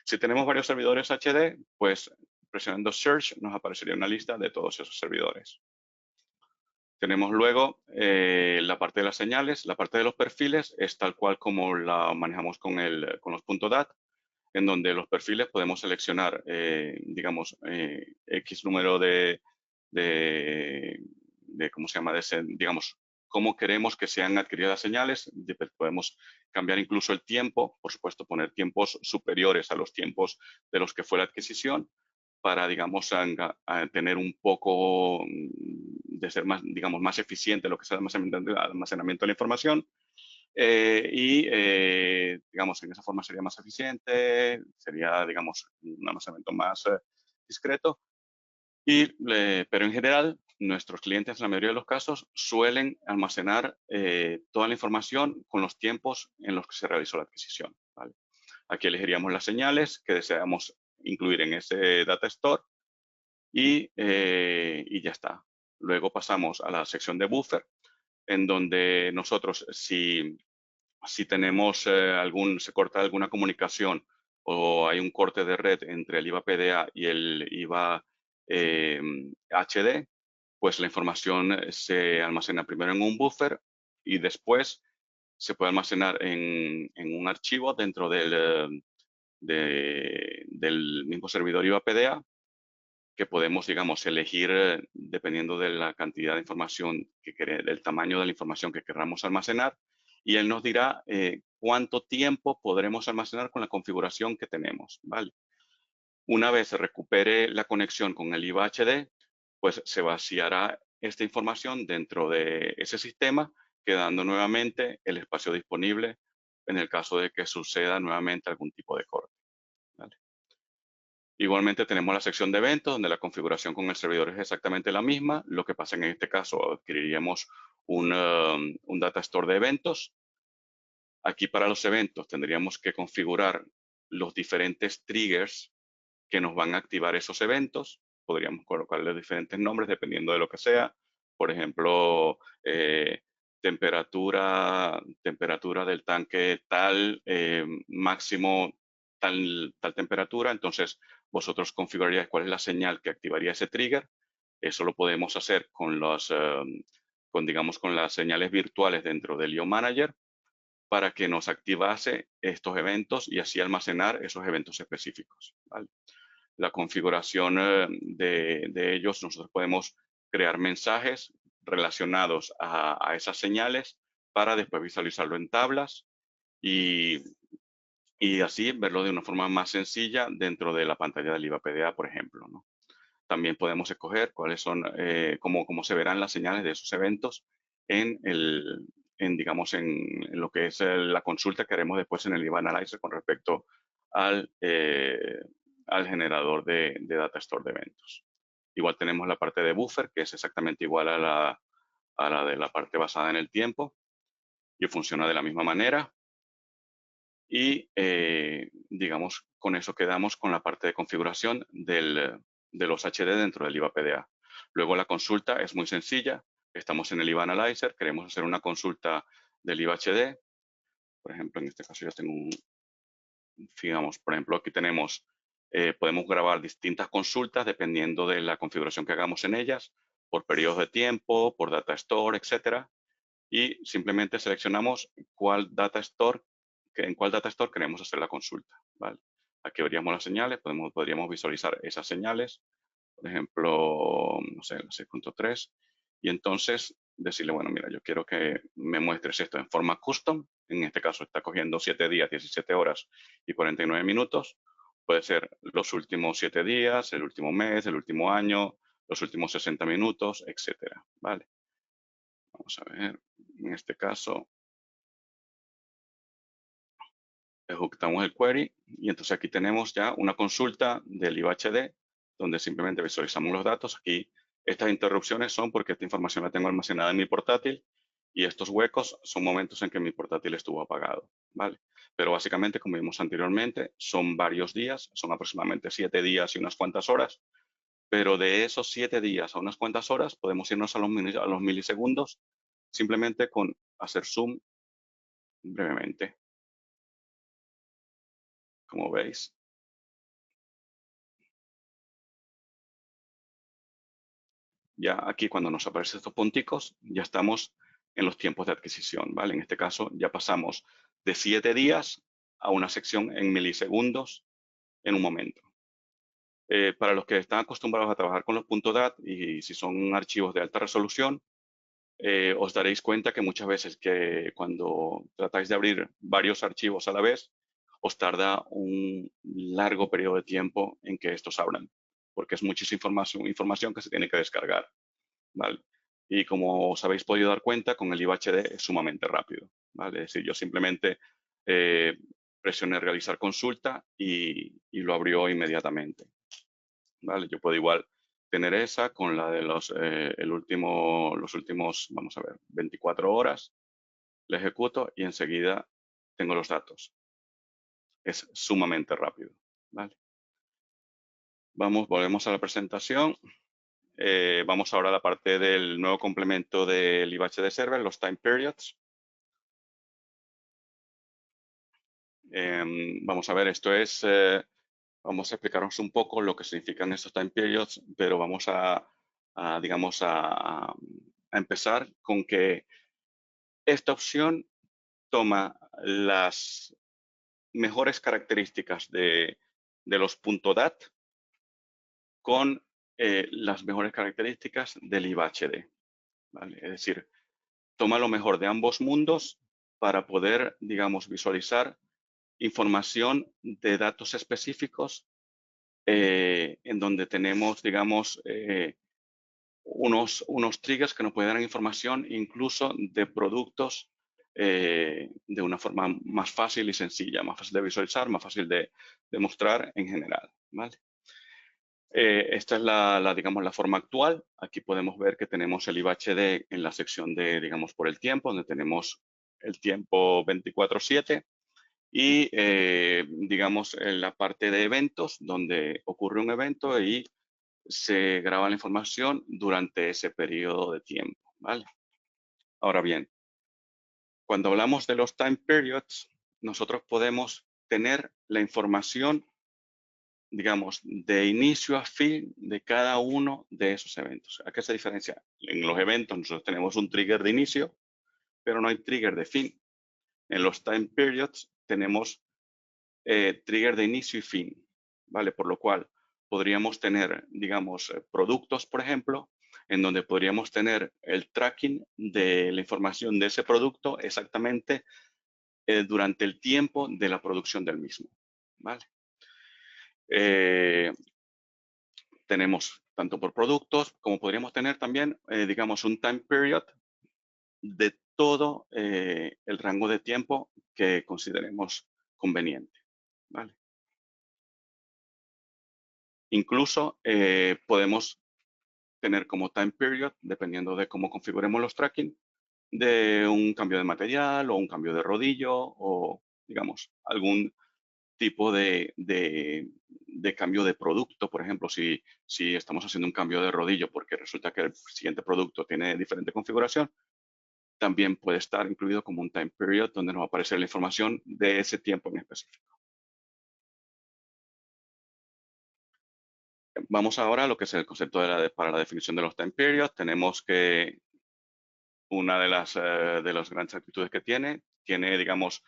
Si tenemos varios servidores HD, pues presionando Search nos aparecería una lista de todos esos servidores. Tenemos luego la parte de las señales. La parte de los perfiles es tal cual como la manejamos con los .dat, en donde los perfiles podemos seleccionar, digamos, X número ¿cómo se llama? Digamos, cómo queremos que sean adquiridas las señales. Podemos cambiar incluso el tiempo, por supuesto, poner tiempos superiores a los tiempos de los que fue la adquisición para, digamos, a tener un poco de ser más, digamos, más eficiente lo que es el almacenamiento de la información. Digamos, en esa forma sería más eficiente, sería, digamos, un almacenamiento más discreto. Pero en general, nuestros clientes, en la mayoría de los casos, suelen almacenar toda la información con los tiempos en los que se realizó la adquisición. ¿Vale? Aquí elegiríamos las señales que deseamos incluir en ese Data Store y ya está. Luego pasamos a la sección de buffer, en donde nosotros, si tenemos se corta alguna comunicación o hay un corte de red entre el IVA PDA y el IVA HD, pues la información se almacena primero en un buffer y después se puede almacenar en un archivo dentro del mismo servidor IVA PDA, que podemos, digamos, elegir dependiendo de la cantidad de información, del tamaño de la información que queramos almacenar, y él nos dirá cuánto tiempo podremos almacenar con la configuración que tenemos, ¿vale? Una vez se recupere la conexión con el IVA HD, pues se vaciará esta información dentro de ese sistema, quedando nuevamente el espacio disponible en el caso de que suceda nuevamente algún tipo de corte, ¿vale? Igualmente tenemos la sección de eventos, donde la configuración con el servidor es exactamente la misma. Lo que pasa en este caso, adquiriríamos un data store de eventos. Aquí para los eventos tendríamos que configurar los diferentes triggers que nos van a activar esos eventos. Podríamos colocarle diferentes nombres dependiendo de lo que sea. Por ejemplo, temperatura del tanque tal, máximo tal temperatura. Entonces, vosotros configuraríais cuál es la señal que activaría ese trigger. Eso lo podemos hacer digamos, con las señales virtuales dentro del IO Manager para que nos activase estos eventos y así almacenar esos eventos específicos, ¿vale? La configuración de ellos, nosotros podemos crear mensajes relacionados a esas señales para después visualizarlo en tablas y, y así verlo de una forma más sencilla dentro de la pantalla del IVA PDA, por ejemplo, ¿no? También podemos escoger cuáles son, cómo se verán las señales de esos eventos en digamos, en lo que es la consulta que haremos después en el IVA Analyzer con respecto al generador de Data Store de eventos. Igual tenemos la parte de buffer, que es exactamente igual a la de la parte basada en el tiempo y funciona de la misma manera. Y, digamos, con eso quedamos con la parte de configuración de los HD dentro del IVA PDA. Luego la consulta es muy sencilla. Estamos en el IVA Analyzer, queremos hacer una consulta del IVA HD. Por ejemplo, en este caso ya tengo digamos, por ejemplo, aquí tenemos, podemos grabar distintas consultas dependiendo de la configuración que hagamos en ellas, por periodos de tiempo, por data store, etcétera. Y simplemente seleccionamos en cuál data store queremos hacer la consulta, ¿vale? Aquí veríamos las señales, podríamos visualizar esas señales, por ejemplo, no sé, el 6.3, y entonces decirle, bueno, mira, yo quiero que me muestres esto en forma custom. En este caso está cogiendo 7 días, 17 horas y 49 minutos. Puede ser los últimos 7 días, el último mes, el último año, los últimos 60 minutos, etcétera, ¿vale? Vamos a ver, en este caso, ejecutamos el query y entonces aquí tenemos ya una consulta del IVA HD donde simplemente visualizamos los datos. Aquí estas interrupciones son porque esta información la tengo almacenada en mi portátil y estos huecos son momentos en que mi portátil estuvo apagado, ¿vale? Pero básicamente, como vimos anteriormente, son varios días, son aproximadamente 7 días y unas cuantas horas, pero de esos 7 días a unas cuantas horas podemos irnos a los milisegundos simplemente con hacer zoom brevemente, como veis. Ya aquí cuando nos aparecen estos punticos, ya estamos en los tiempos de adquisición, ¿vale? En este caso ya pasamos de 7 días a una sección en milisegundos en un momento. Para los que están acostumbrados a trabajar con los .dat y si son archivos de alta resolución, os daréis cuenta que muchas veces que cuando tratáis de abrir varios archivos a la vez, os tarda un largo periodo de tiempo en que estos abran, porque es muchísima información que se tiene que descargar, ¿vale? Y como os habéis podido dar cuenta, con el IVA HD es sumamente rápido, ¿vale? Es decir, yo simplemente eh, presioné realizar consulta y lo abrió inmediatamente, ¿vale? Yo puedo igual tener esa con la de los últimos, vamos a ver, 24 horas, le ejecuto y enseguida tengo los datos. Es sumamente rápido, ¿vale? Volvemos a la presentación. vamos ahora a la parte del nuevo complemento del IBHD Server, los time periods. Vamos a ver, esto es, vamos a explicaros un poco lo que significan estos time periods, pero vamos digamos, a empezar con que esta opción toma las mejores características de los .dat con las mejores características del IBHD, ¿vale? Es decir, toma lo mejor de ambos mundos para poder, digamos, visualizar información de datos específicos en donde tenemos, digamos, unos triggers que nos pueden dar información incluso de productos de una forma más fácil y sencilla, más fácil de visualizar, más fácil de mostrar en general, ¿vale? Esta es digamos, la forma actual. Aquí podemos ver que tenemos el IBHD en la sección de, digamos, por el tiempo, donde tenemos el tiempo 24/7 y, digamos, en la parte de eventos, donde ocurre un evento y se graba la información durante ese periodo de tiempo, ¿vale? Ahora bien, cuando hablamos de los time periods, nosotros podemos tener la información, digamos, de inicio a fin de cada uno de esos eventos. ¿A qué se diferencia? En los eventos nosotros tenemos un trigger de inicio, pero no hay trigger de fin. En los time periods tenemos trigger de inicio y fin, ¿vale? Por lo cual podríamos tener, digamos, productos, por ejemplo, en donde podríamos tener el tracking de la información de ese producto exactamente durante el tiempo de la producción del mismo, ¿vale? Tenemos tanto por productos como podríamos tener también, digamos, un time period de todo el rango de tiempo que consideremos conveniente, ¿vale? Incluso podemos tener como time period, dependiendo de cómo configuremos los tracking, de un cambio de material o un cambio de rodillo o, digamos, algún tipo de cambio de producto. Por ejemplo, si estamos haciendo un cambio de rodillo porque resulta que el siguiente producto tiene diferente configuración, también puede estar incluido como un time period donde nos va a aparecer la información de ese tiempo en específico. Vamos ahora a lo que es el concepto para la definición de los time periods. Tenemos que una de las grandes actitudes que tiene, digamos,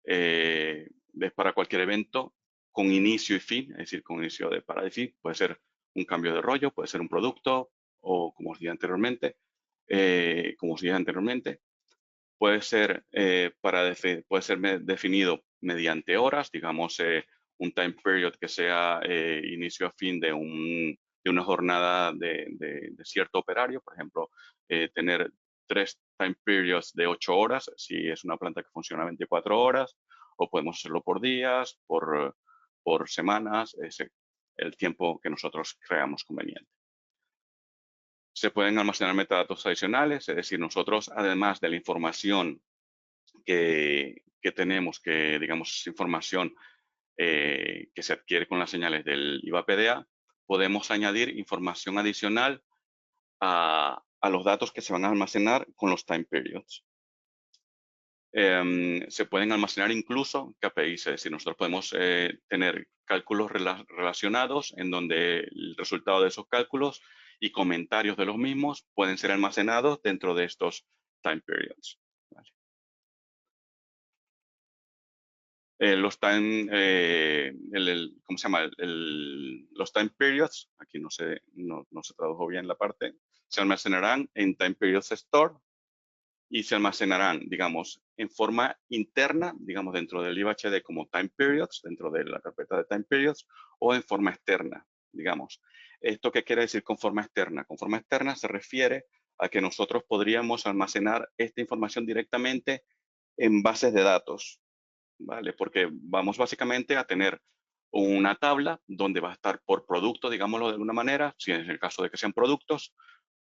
es para cualquier evento con inicio y fin, es decir, con inicio de para y fin. Puede ser un cambio de rollo, puede ser un producto o, como os dije anteriormente, puede ser, puede ser definido mediante horas, digamos, un time period que sea inicio a fin de una jornada de cierto operario. Por ejemplo, tener 3 time periods de 8 horas, si es una planta que funciona 24 horas, o podemos hacerlo por días, por semanas, el tiempo que nosotros creamos conveniente. Se pueden almacenar metadatos adicionales, es decir, nosotros, además de la información que tenemos, que digamos es información que se adquiere con las señales del IVA-PDA, podemos añadir información adicional a los datos que se van a almacenar con los time periods. Se pueden almacenar incluso KPIs, es decir, nosotros podemos tener cálculos relacionados en donde el resultado de esos cálculos y comentarios de los mismos pueden ser almacenados dentro de estos time periods. ¿Vale? Los time, ¿cómo se llama? Los time periods, aquí no se tradujo bien la parte, se almacenarán en time periods store y se almacenarán, digamos, en forma interna, digamos, dentro del IBHD como time periods, dentro de la carpeta de time periods, o en forma externa, digamos. ¿Esto qué quiere decir con forma externa? Con forma externa se refiere a que nosotros podríamos almacenar esta información directamente en bases de datos, ¿vale? Porque vamos básicamente a tener una tabla donde va a estar por producto, digámoslo de alguna manera, si es el caso de que sean productos,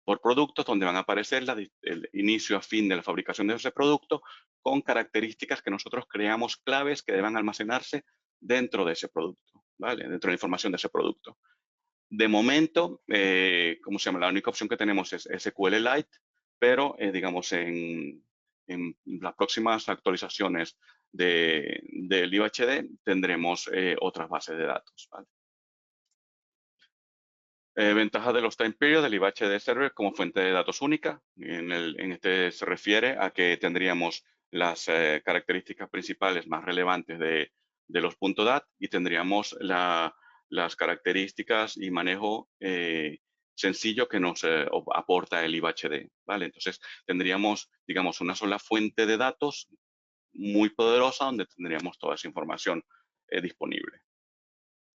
por productos donde van a aparecer el inicio a fin de la fabricación de ese producto con características que nosotros creamos claves que deban almacenarse dentro de ese producto, ¿vale? Dentro de la información de ese producto. De momento, ¿cómo se llama? La única opción que tenemos es SQLite, pero digamos en las próximas actualizaciones del IOHD tendremos otras bases de datos, ¿vale? Ventaja de los time periods del IBHD Server como fuente de datos única. En este se refiere a que tendríamos las características principales más relevantes de los .dat y tendríamos las características y manejo sencillo que nos aporta el IBHD, ¿vale? Entonces tendríamos, digamos, una sola fuente de datos muy poderosa donde tendríamos toda esa información disponible.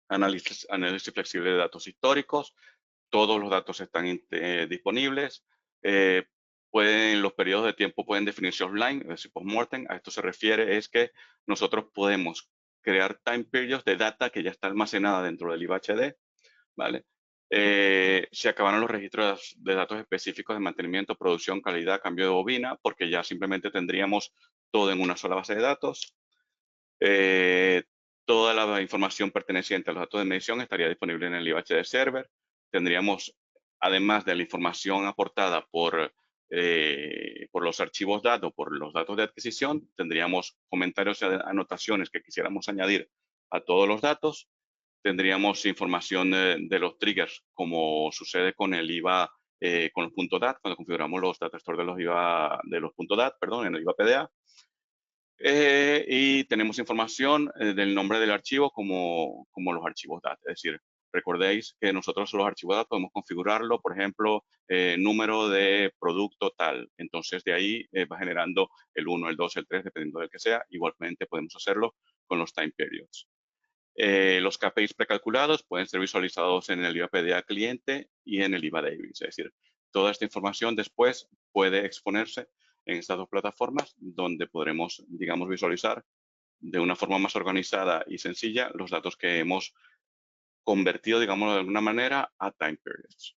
Análisis flexible de datos históricos. Todos los datos están disponibles. Los periodos de tiempo pueden definirse offline, es decir, post-mortem. A esto se refiere es que nosotros podemos crear time periods de data que ya está almacenada dentro del IBHD, ¿vale? Se acabaron los registros de datos específicos de mantenimiento, producción, calidad, cambio de bobina, porque ya simplemente tendríamos todo en una sola base de datos. Toda la información perteneciente a los datos de medición estaría disponible en el IBHD Server. Tendríamos, además de la información aportada por los archivos datos, por los datos de adquisición, tendríamos comentarios y anotaciones que quisiéramos añadir a todos los datos. Tendríamos información de los triggers, como sucede con el IVA, con los .dat, cuando configuramos los data store de los IVA, de los .dat, perdón, en el IVA PDA. Y tenemos información del nombre del archivo como los archivos DAT. Es decir, recordéis que nosotros los archivos DAT podemos configurarlo, por ejemplo, número de producto tal. Entonces, de ahí va generando el 1, el 2, el 3, dependiendo del que sea. Igualmente podemos hacerlo con los time periods. Los KPIs precalculados pueden ser visualizados en el IVA PDA cliente y en el IVA Davis. Es decir, toda esta información después puede exponerse en estas dos plataformas donde podremos, digamos, visualizar de una forma más organizada y sencilla los datos que hemos convertido, digamos, de alguna manera a time periods.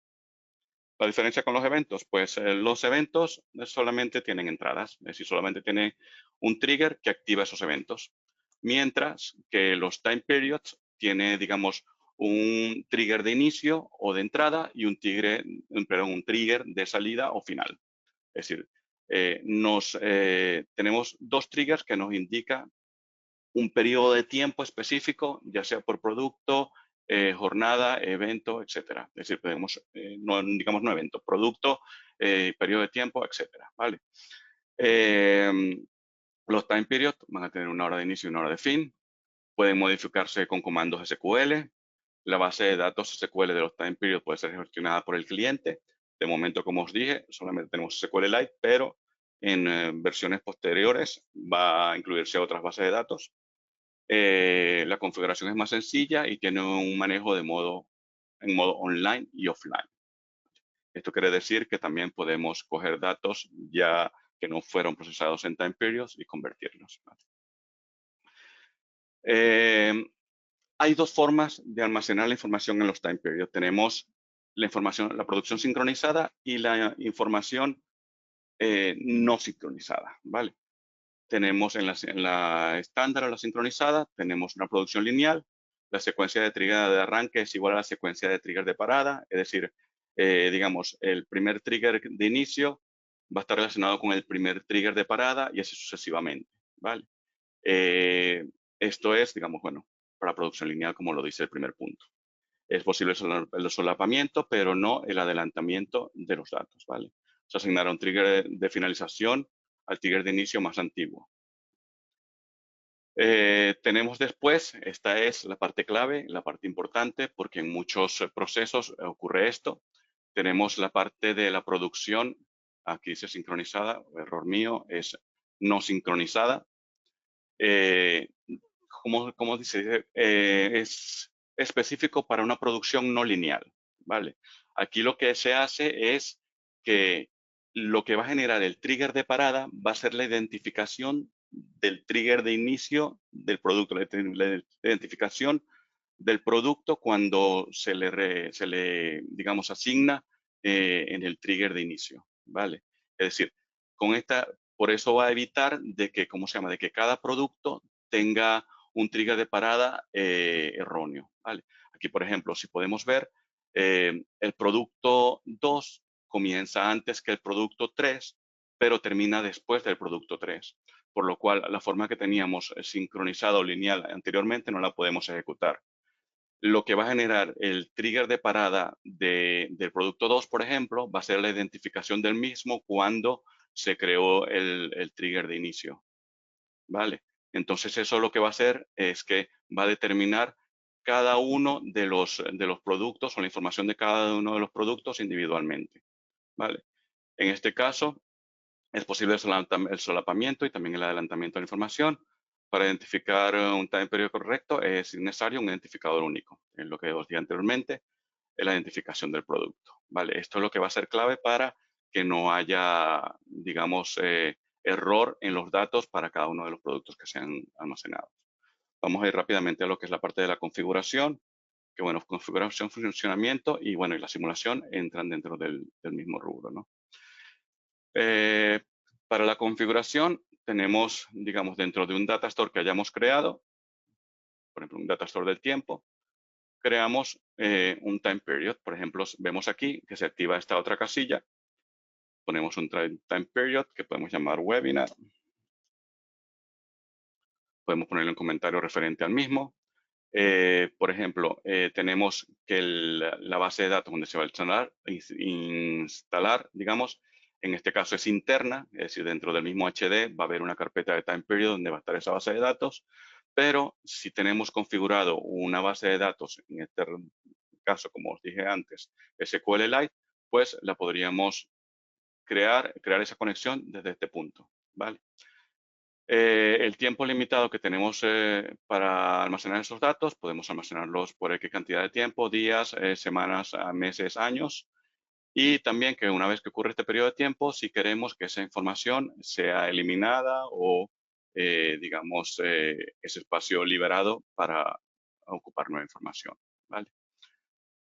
La diferencia con los eventos, pues los eventos solamente tienen entradas, es decir, solamente tiene un trigger que activa esos eventos, mientras que los time periods tiene, digamos, un trigger de inicio o de entrada y un trigger de salida o final. Es decir, tenemos dos triggers que nos indican un periodo de tiempo específico, ya sea por producto, jornada, evento, etcétera. Es decir, podemos, digamos no evento, producto, periodo de tiempo, etcétera, ¿vale? Los time periods van a tener una hora de inicio y una hora de fin. Pueden modificarse con comandos SQL. La base de datos SQL de los time periods puede ser gestionada por el cliente. De momento, como os dije, solamente tenemos SQLite, pero en versiones posteriores va a incluirse otras bases de datos. La configuración es más sencilla y tiene un manejo en modo online y offline. Esto quiere decir que también podemos coger datos ya que no fueron procesados en time periods y convertirlos. Hay dos formas de almacenar la información en los time periods. Tenemos la producción sincronizada y la información no sincronizada, ¿vale? Tenemos en la estándar o la sincronizada, tenemos una producción lineal. La secuencia de trigger de arranque es igual a la secuencia de trigger de parada. Es decir, digamos, el primer trigger de inicio va a estar relacionado con el primer trigger de parada y así sucesivamente, ¿vale? Esto es, digamos, bueno, para producción lineal, como lo dice el primer punto. Es posible el solapamiento, pero no el adelantamiento de los datos, ¿vale? Se asignará un trigger de finalización al trigger de inicio más antiguo. Tenemos después, esta es la parte clave, la parte importante, porque en muchos procesos ocurre esto. Tenemos la parte de la producción, aquí dice sincronizada, error mío, es no sincronizada. Como dice, es específico para una producción no lineal, ¿vale? Aquí lo que se hace es que lo que va a generar el trigger de parada va a ser la identificación del trigger de inicio del producto, la identificación del producto cuando se le digamos, asigna en el trigger de inicio, ¿vale? Es decir, por eso va a evitar de que, ¿cómo se llama? De que cada producto tenga un trigger de parada erróneo, ¿vale? Aquí, por ejemplo, si podemos ver, el producto 2 comienza antes que el producto 3, pero termina después del producto 3. Por lo cual, la forma que teníamos sincronizado lineal anteriormente no la podemos ejecutar. Lo que va a generar el trigger de parada del producto 2, por ejemplo, va a ser la identificación del mismo cuando se creó el trigger de inicio. ¿Vale? Entonces eso lo que va a hacer es que va a determinar cada uno de los productos o la información de cada uno de los productos individualmente. ¿Vale? En este caso, es posible el solapamiento y también el adelantamiento de la información. Para identificar un time period correcto es necesario un identificador único. Es lo que os dije anteriormente, es la identificación del producto. ¿Vale? Esto es lo que va a ser clave para que no haya, digamos, error en los datos para cada uno de los productos que sean almacenados. Vamos a ir rápidamente a lo que es la parte de la configuración, que bueno, configuración, funcionamiento y bueno, y la simulación entran dentro del mismo rubro, ¿no? Para la configuración tenemos, digamos, dentro de un data store que hayamos creado, por ejemplo, un data store del tiempo, creamos un time period. Por ejemplo, vemos aquí que se activa esta otra casilla. Ponemos un time period que podemos llamar webinar. Podemos ponerle un comentario referente al mismo. Por ejemplo, tenemos que la base de datos donde se va a instalar, digamos, en este caso es interna, es decir, dentro del mismo HD va a haber una carpeta de time period donde va a estar esa base de datos, pero si tenemos configurado una base de datos, en este caso, como os dije antes, SQLite, pues la podríamos crear esa conexión desde este punto, ¿vale? El tiempo limitado que tenemos para almacenar esos datos, podemos almacenarlos por X cantidad de tiempo, días, semanas, meses, años. Y también que una vez que ocurre este periodo de tiempo, si queremos que esa información sea eliminada o, digamos, ese espacio liberado para ocupar nueva información. ¿Vale?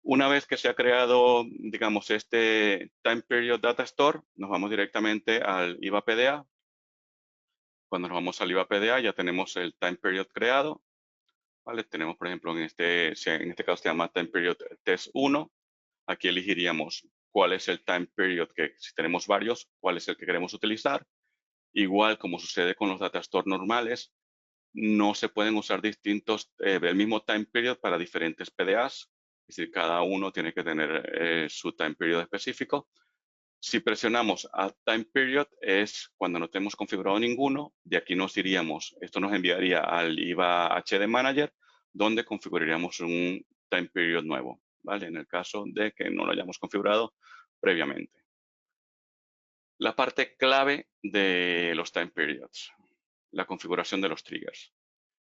Una vez que se ha creado, digamos, este Time Period Data Store, nos vamos directamente al IVA PDA. Cuando nos vamos al IVA PDA ya tenemos el time period creado. ¿Vale? Tenemos, por ejemplo, en este caso se llama time period test 1. Aquí elegiríamos cuál es el time period que, si tenemos varios, cuál es el que queremos utilizar. Igual como sucede con los data store normales, no se pueden usar distintos, el mismo time period para diferentes PDAs. Es decir, cada uno tiene que tener su time period específico. Si presionamos a Time Period es cuando no tenemos configurado ninguno. De aquí nos iríamos, esto nos enviaría al IVA HD Manager, donde configuraríamos un Time Period nuevo, ¿vale? En el caso de que no lo hayamos configurado previamente. La parte clave de los Time Periods, la configuración de los triggers.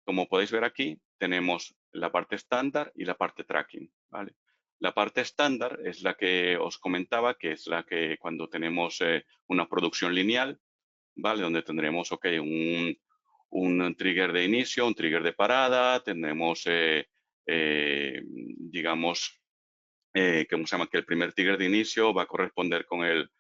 Como podéis ver aquí, tenemos la parte estándar y la parte tracking, ¿vale? La parte estándar es la que os comentaba, que es la que cuando tenemos una producción lineal, ¿vale? Donde tendremos, ok, un trigger de inicio, un trigger de parada, tendremos, digamos, ¿cómo se llama? Que el primer trigger de inicio va a corresponder con el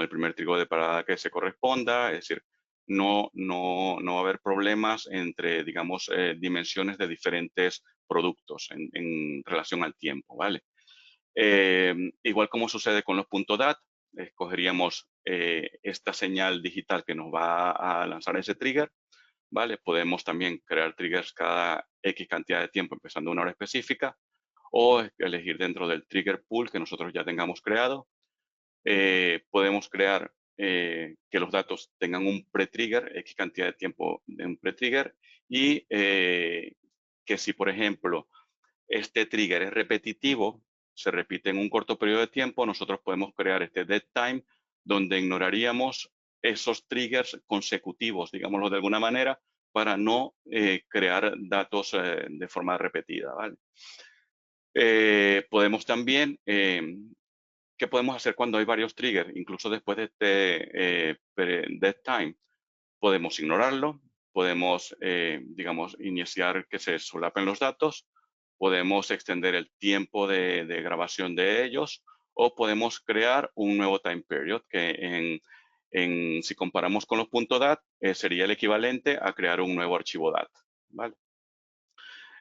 primer trigger de parada que se corresponda, es decir, no va a haber problemas entre, digamos, dimensiones de diferentes productos en relación al tiempo, ¿vale? Igual como sucede con los .dat, escogeríamos esta señal digital que nos va a lanzar ese trigger, ¿vale? Podemos también crear triggers cada X cantidad de tiempo, empezando una hora específica, o elegir dentro del trigger pool que nosotros ya tengamos creado. Podemos crear que los datos tengan un pre-trigger, X cantidad de tiempo de un pre-trigger, y que si, por ejemplo, este trigger es repetitivo, se repite en un corto periodo de tiempo, nosotros podemos crear este dead time, donde ignoraríamos esos triggers consecutivos, digámoslo de alguna manera, para no crear datos de forma repetida, ¿vale? Podemos también, ¿qué podemos hacer cuando hay varios triggers? Incluso después de este dead time, podemos ignorarlo, podemos, digamos, iniciar que se solapen los datos, podemos extender el tiempo de grabación de ellos o podemos crear un nuevo time period que si comparamos con los .dat sería el equivalente a crear un nuevo archivo DAT. ¿Vale?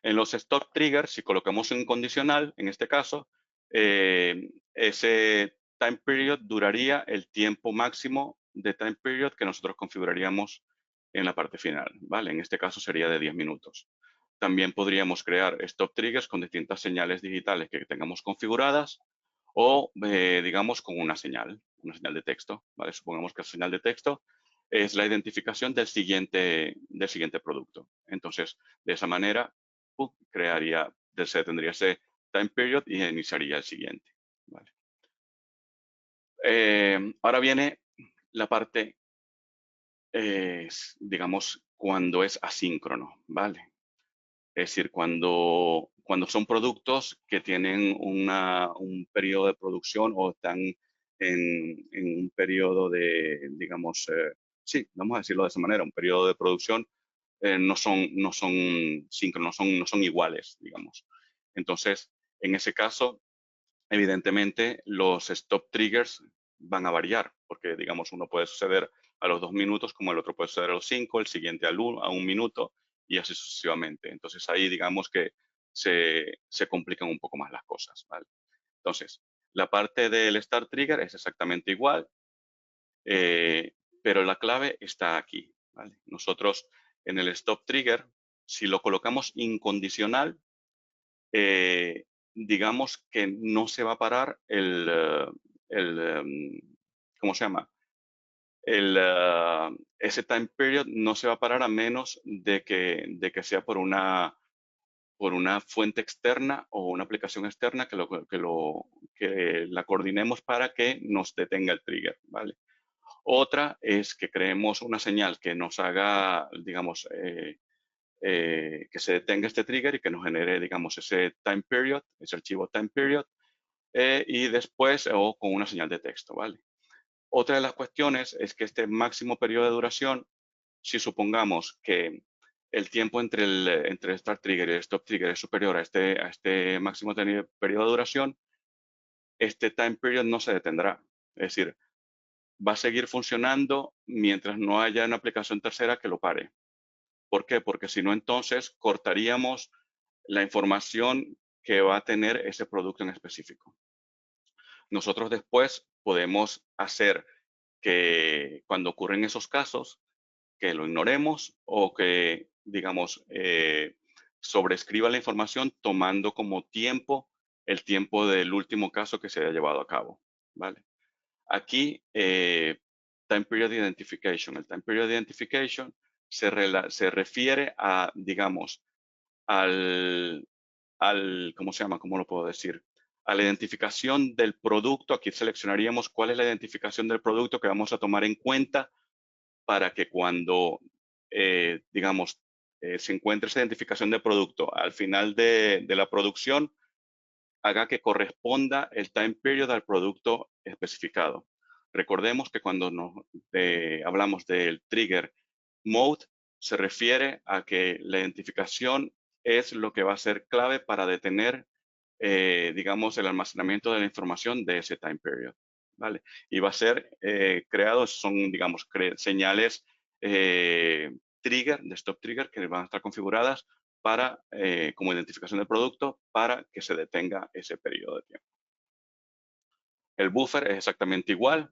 En los stop triggers, si colocamos un condicional, en este caso, ese time period duraría el tiempo máximo de time period que nosotros configuraríamos en la parte final, ¿vale? En este caso sería de 10 minutos. También podríamos crear stop triggers con distintas señales digitales que tengamos configuradas o, digamos, con una señal de texto, ¿vale? Supongamos que la señal de texto es la identificación del siguiente producto. Entonces, de esa manera, se tendría ese time period y iniciaría el siguiente, ¿vale? Ahora viene la parte, digamos, cuando es asíncrono, ¿vale? Es decir, cuando son productos que tienen un periodo de producción o están en un periodo de, digamos, sí, vamos a decirlo de esa manera, un periodo de producción, no son síncronos, no son iguales, digamos. Entonces, en ese caso, evidentemente, los stop triggers van a variar, porque, digamos, uno puede suceder a los 2 minutos, como el otro puede suceder a los 5, el siguiente a 1 minuto, y así sucesivamente. Entonces, ahí digamos que se complican un poco más las cosas, ¿vale? Entonces, la parte del start trigger es exactamente igual, pero la clave está aquí, ¿vale? Nosotros en el stop trigger, si lo colocamos incondicional, digamos que no se va a parar ¿cómo se llama? Ese time period no se va a parar a menos de que sea por una fuente externa o una aplicación externa que la coordinemos para que nos detenga el trigger, ¿vale? Otra es que creemos una señal que nos haga, digamos, que se detenga este trigger y que nos genere, digamos, ese time period, ese archivo time period, y después, o con una señal de texto, ¿vale? Otra de las cuestiones es que este máximo periodo de duración, si supongamos que el tiempo entre el start trigger y el stop trigger es superior a este máximo periodo de duración, este time period no se detendrá. Es decir, va a seguir funcionando mientras no haya una aplicación tercera que lo pare. ¿Por qué? Porque si no, entonces cortaríamos la información que va a tener ese producto en específico. Nosotros después podemos hacer que cuando ocurren esos casos, que lo ignoremos o que, digamos, sobrescriba la información tomando como tiempo el tiempo del último caso que se haya llevado a cabo, ¿vale? Aquí, Time Period Identification. El Time Period Identification se refiere a, digamos, ¿cómo se llama? ¿Cómo lo puedo decir? A la identificación del producto. Aquí seleccionaríamos cuál es la identificación del producto que vamos a tomar en cuenta para que cuando, digamos, se encuentre esa identificación de producto al final de la producción, haga que corresponda el time period al producto especificado. Recordemos que cuando hablamos del trigger mode, se refiere a que la identificación es lo que va a ser clave para detener, digamos, el almacenamiento de la información de ese time period, ¿vale? Y va a ser creado, son, digamos, señales trigger, de stop trigger, que van a estar configuradas para, como identificación del producto para que se detenga ese periodo de tiempo. El buffer es exactamente igual.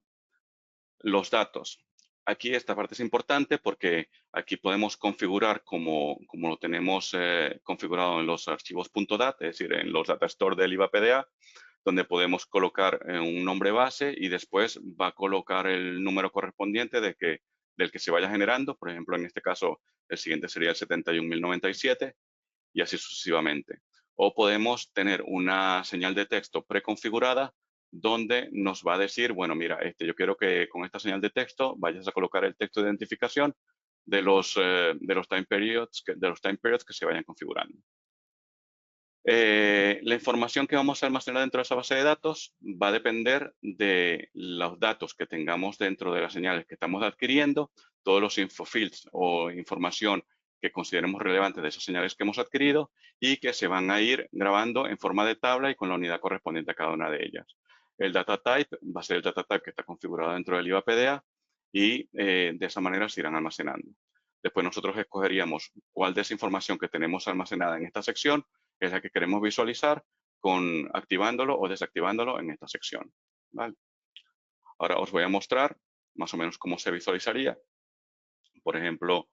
Los datos. Aquí esta parte es importante porque aquí podemos configurar como lo tenemos configurado en los archivos .dat, es decir, en los data store del IVA-PDA, donde podemos colocar un nombre base y después va a colocar el número correspondiente del que se vaya generando. Por ejemplo, en este caso, el siguiente sería el 71.097 y así sucesivamente. O podemos tener una señal de texto preconfigurada donde nos va a decir, bueno, mira, yo quiero que con esta señal de texto vayas a colocar el texto de identificación de los time periods que se vayan configurando. La información que vamos a almacenar dentro de esa base de datos va a depender de los datos que tengamos dentro de las señales que estamos adquiriendo, todos los infofields o información que consideremos relevante de esas señales que hemos adquirido y que se van a ir grabando en forma de tabla y con la unidad correspondiente a cada una de ellas. El data type va a ser el data type que está configurado dentro del IVA-PDA y de esa manera se irán almacenando. Después nosotros escogeríamos cuál de esa información que tenemos almacenada en esta sección es la que queremos visualizar activándolo o desactivándolo en esta sección, ¿vale? Ahora os voy a mostrar más o menos cómo se visualizaría. Por ejemplo,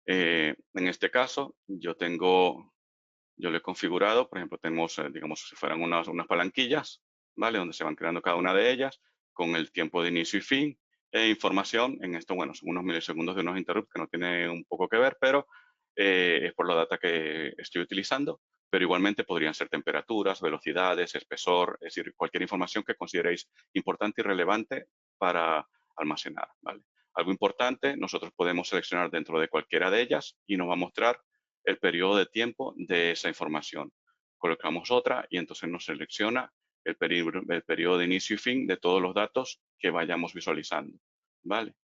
en este caso, yo lo he configurado, por ejemplo, tenemos, digamos, si fueran unas palanquillas, ¿vale? Donde se van creando cada una de ellas con el tiempo de inicio y fin e información. En esto, bueno, son unos milisegundos de unos interrupts que no tiene un poco que ver, pero es por la data que estoy utilizando. Pero igualmente podrían ser temperaturas, velocidades, espesor, es decir, cualquier información que consideréis importante y relevante para almacenar, ¿vale? Algo importante, nosotros podemos seleccionar dentro de cualquiera de ellas y nos va a mostrar el periodo de tiempo de esa información. Colocamos otra y entonces nos selecciona el periodo de inicio y fin de todos los datos que vayamos visualizando, ¿vale?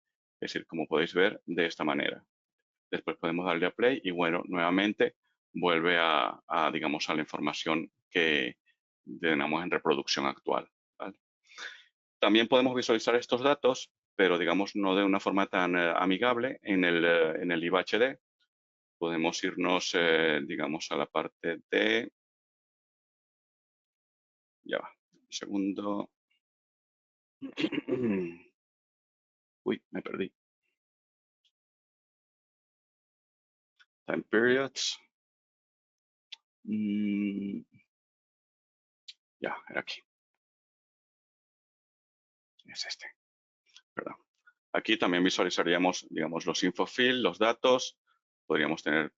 Es decir, como podéis ver, de esta manera. Después podemos darle a play y, bueno, nuevamente vuelve digamos, a la información que tenemos en reproducción actual, ¿vale? También podemos visualizar estos datos, pero, digamos, no de una forma tan amigable en el IVHD. Podemos irnos, digamos, a la parte de... Ya va, un segundo. Uy, me perdí. Time periods. Ya, era aquí. Es este, perdón. Aquí también visualizaríamos, digamos, los infofield, los datos. Podríamos tener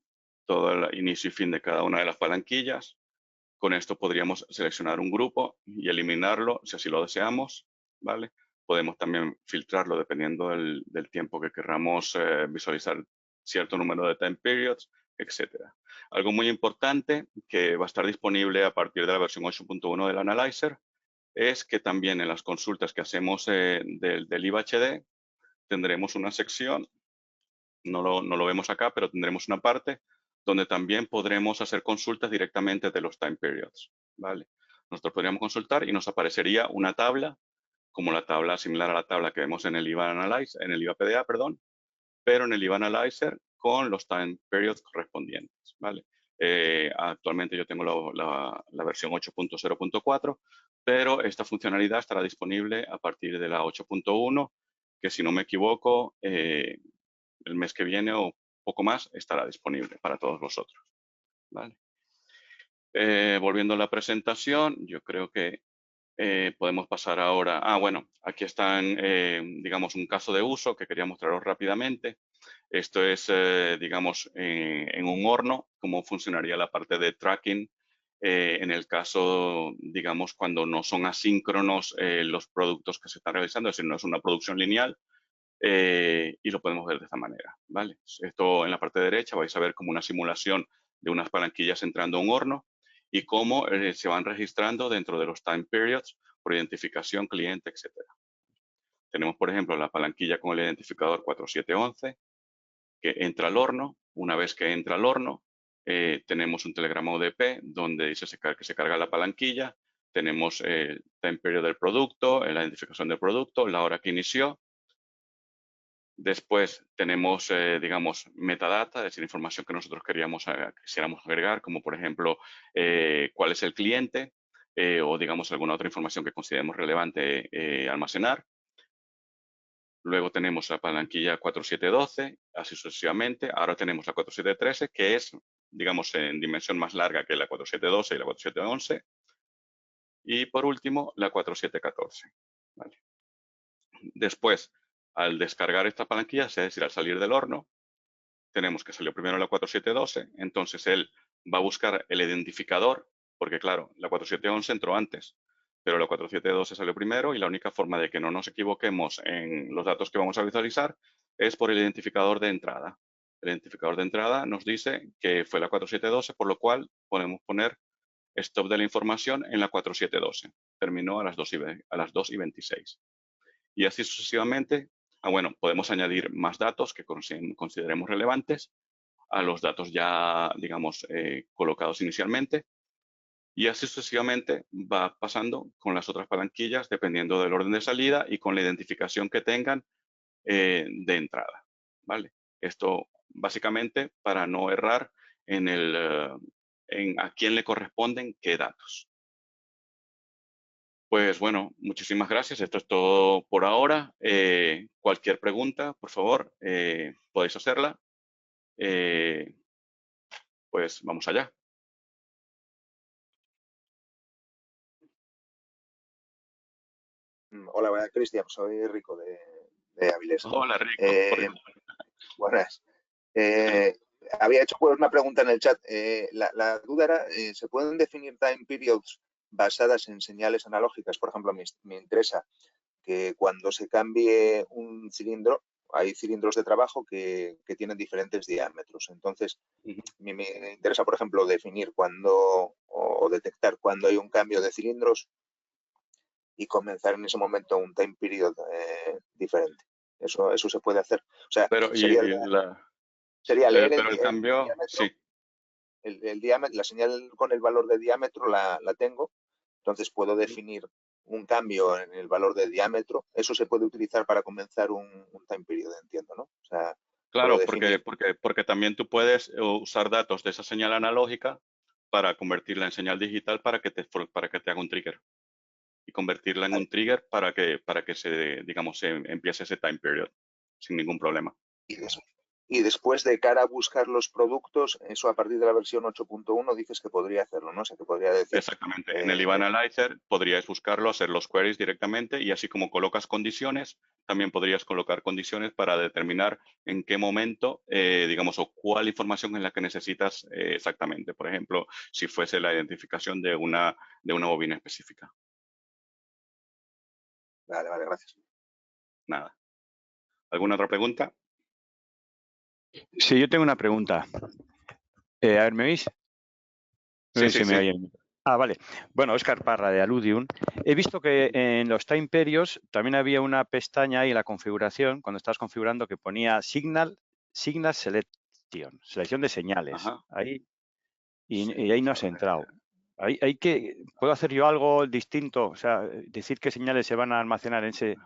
todo el inicio y fin de cada una de las palanquillas. Con esto podríamos seleccionar un grupo y eliminarlo si así lo deseamos, ¿vale? Podemos también filtrarlo dependiendo del tiempo que querramos visualizar cierto número de time periods, etcétera. Algo muy importante que va a estar disponible a partir de la versión 8.1 del Analyzer es que también en las consultas que hacemos del IVHD tendremos una sección, no lo vemos acá, pero tendremos una parte donde también podremos hacer consultas directamente de los time periods, ¿vale? Nosotros podríamos consultar y nos aparecería una tabla, como la tabla similar a la tabla que vemos en el IVA Analyzer, en el IVA PDA, perdón, pero en el IVA Analyzer con los time periods correspondientes, ¿vale? Actualmente yo tengo la versión 8.0.4, pero esta funcionalidad estará disponible a partir de la 8.1, que si no me equivoco, el mes que viene o poco más estará disponible para todos vosotros, ¿vale? Volviendo a la presentación, yo creo que podemos pasar ahora. Bueno, aquí está, digamos, un caso de uso que quería mostraros rápidamente. Esto es, digamos, en un horno, cómo funcionaría la parte de tracking en el caso, digamos, cuando no son asíncronos los productos que se están realizando, es decir, no es una producción lineal, y lo podemos ver de esta manera, ¿vale? Esto en la parte derecha vais a ver como una simulación de unas palanquillas entrando a un horno y cómo se van registrando dentro de los time periods por identificación, cliente, etcétera. Tenemos, por ejemplo, la palanquilla con el identificador 4711 que entra al horno. Una vez que entra al horno, tenemos un telegrama UDP donde dice que se carga la palanquilla. Tenemos el time period del producto, la identificación del producto, la hora que inició. Después tenemos, digamos, metadata, es decir, información que nosotros quisiéramos agregar, como por ejemplo, cuál es el cliente o, digamos, alguna otra información que consideremos relevante almacenar. Luego tenemos la palanquilla 4712, así sucesivamente. Ahora tenemos la 4713, que es, digamos, en dimensión más larga que la 4712 y la 4711. Y por último, la 4714. ¿Vale? Después, al descargar esta palanquilla, es decir, al salir del horno, tenemos que salió primero la 4712, entonces él va a buscar el identificador, porque claro, la 4711 entró antes, pero la 4712 salió primero y la única forma de que no nos equivoquemos en los datos que vamos a visualizar es por el identificador de entrada. El identificador de entrada nos dice que fue la 4712, por lo cual podemos poner stop de la información en la 4712. Terminó a las 2:26. Y así sucesivamente. Bueno, podemos añadir más datos que consideremos relevantes a los datos ya, digamos, colocados inicialmente. Y así sucesivamente va pasando con las otras palanquillas dependiendo del orden de salida y con la identificación que tengan de entrada, ¿vale? Esto básicamente para no errar en a quién le corresponden qué datos, Pues bueno, muchísimas gracias. Esto es todo por ahora. Cualquier pregunta, por favor, podéis hacerla. Pues vamos allá. Hola, buenas, Cristian. Soy Rico de Avilés. Hola, Rico. Eh, buenas. Eh, Había hecho pues, una pregunta en el chat. La duda era, ¿se pueden definir time periods basadas en señales analógicas? Por ejemplo, me interesa que cuando se cambie un cilindro, hay cilindros de trabajo que tienen diferentes diámetros. Entonces, Ujú. me interesa, por ejemplo, definir cuándo o detectar cuándo hay un cambio de cilindros y comenzar en ese momento un time period diferente. Eso se puede hacer. O sea, Pero, sería leer pero el el cambio, diámetro, sí. el diámetro, la señal con el valor de diámetro la tengo, entonces puedo Ujú. definir un cambio en el valor de diámetro. Eso se puede utilizar para comenzar un time period, entiendo, ¿no? O sea, puedo Claro, definir. porque también tú puedes usar datos de esa señal analógica para convertirla en señal digital para que te haga un trigger y convertirla en Vale. un trigger para que se, digamos, se empiece ese time period sin ningún problema. Y, des- y después, de cara a buscar los productos, eso a partir de la versión 8.1 dices que podría hacerlo, ¿no? O sea, que podría decir, Exactamente. En el eh, IVA Analyzer podrías buscarlo, hacer los queries directamente y así como colocas condiciones, también podrías colocar condiciones para determinar en qué momento, digamos, o cuál información es la que necesitas exactamente. Por ejemplo, si fuese la identificación de una bobina específica. vale, vale, gracias. Nada. ¿Alguna otra pregunta? Sí, yo tengo una pregunta. A ver, ¿me oís? No Sí, sé sí, si me sí. oyen. Ah, vale. Bueno, Óscar Parra de Aludium. He visto que en los time periods también había una pestaña ahí en la configuración, cuando estás configurando, que ponía Signal Selection, selección de señales. Ajá. Ahí, Sí, y ahí no vamos has a ver. entrado. ¿Puedo hacer yo algo distinto? O sea, decir qué señales se van a almacenar en ese.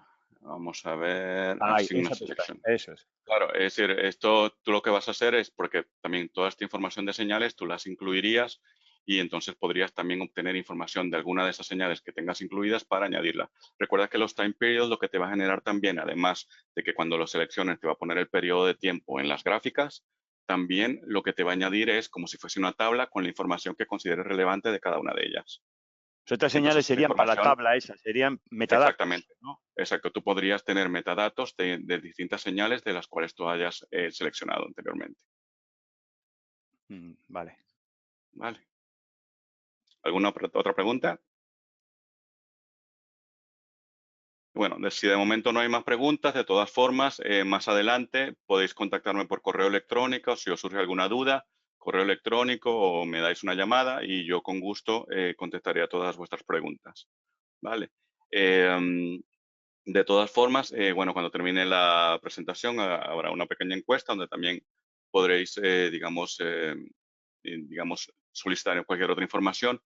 Vamos a ver. Ahí, Asign esa pestaña. selection. Eso es. Claro, es decir, esto tú lo que vas a hacer es, porque también toda esta información de señales tú las incluirías y entonces podrías también obtener información de alguna de esas señales que tengas incluidas para añadirla. Recuerda que los time periods lo que te va a generar también, además de que cuando lo selecciones te va a poner el periodo de tiempo en las gráficas, también lo que te va a añadir es como si fuese una tabla con la información que consideres relevante de cada una de ellas. Las otras Y entonces señales esta serían para la información, tabla esa, serían metadatos, exactamente, ¿no? exacto, tú podrías tener metadatos de distintas señales de las cuales tú hayas seleccionado anteriormente. Vale. Vale. ¿Alguna otra pregunta? Bueno, si de momento no hay más preguntas, de todas formas, más adelante podéis contactarme por correo electrónico si os surge alguna duda, correo electrónico o me dais una llamada y yo con gusto contestaré a todas vuestras preguntas. Vale. De todas formas, bueno, cuando termine la presentación habrá una pequeña encuesta donde también podréis, digamos, solicitar cualquier otra información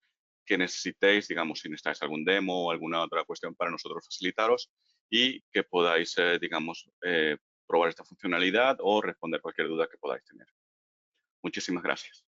que necesitéis, digamos, si necesitáis algún demo o alguna otra cuestión para nosotros facilitaros y que podáis, digamos, probar esta funcionalidad o responder cualquier duda que podáis tener. Muchísimas gracias.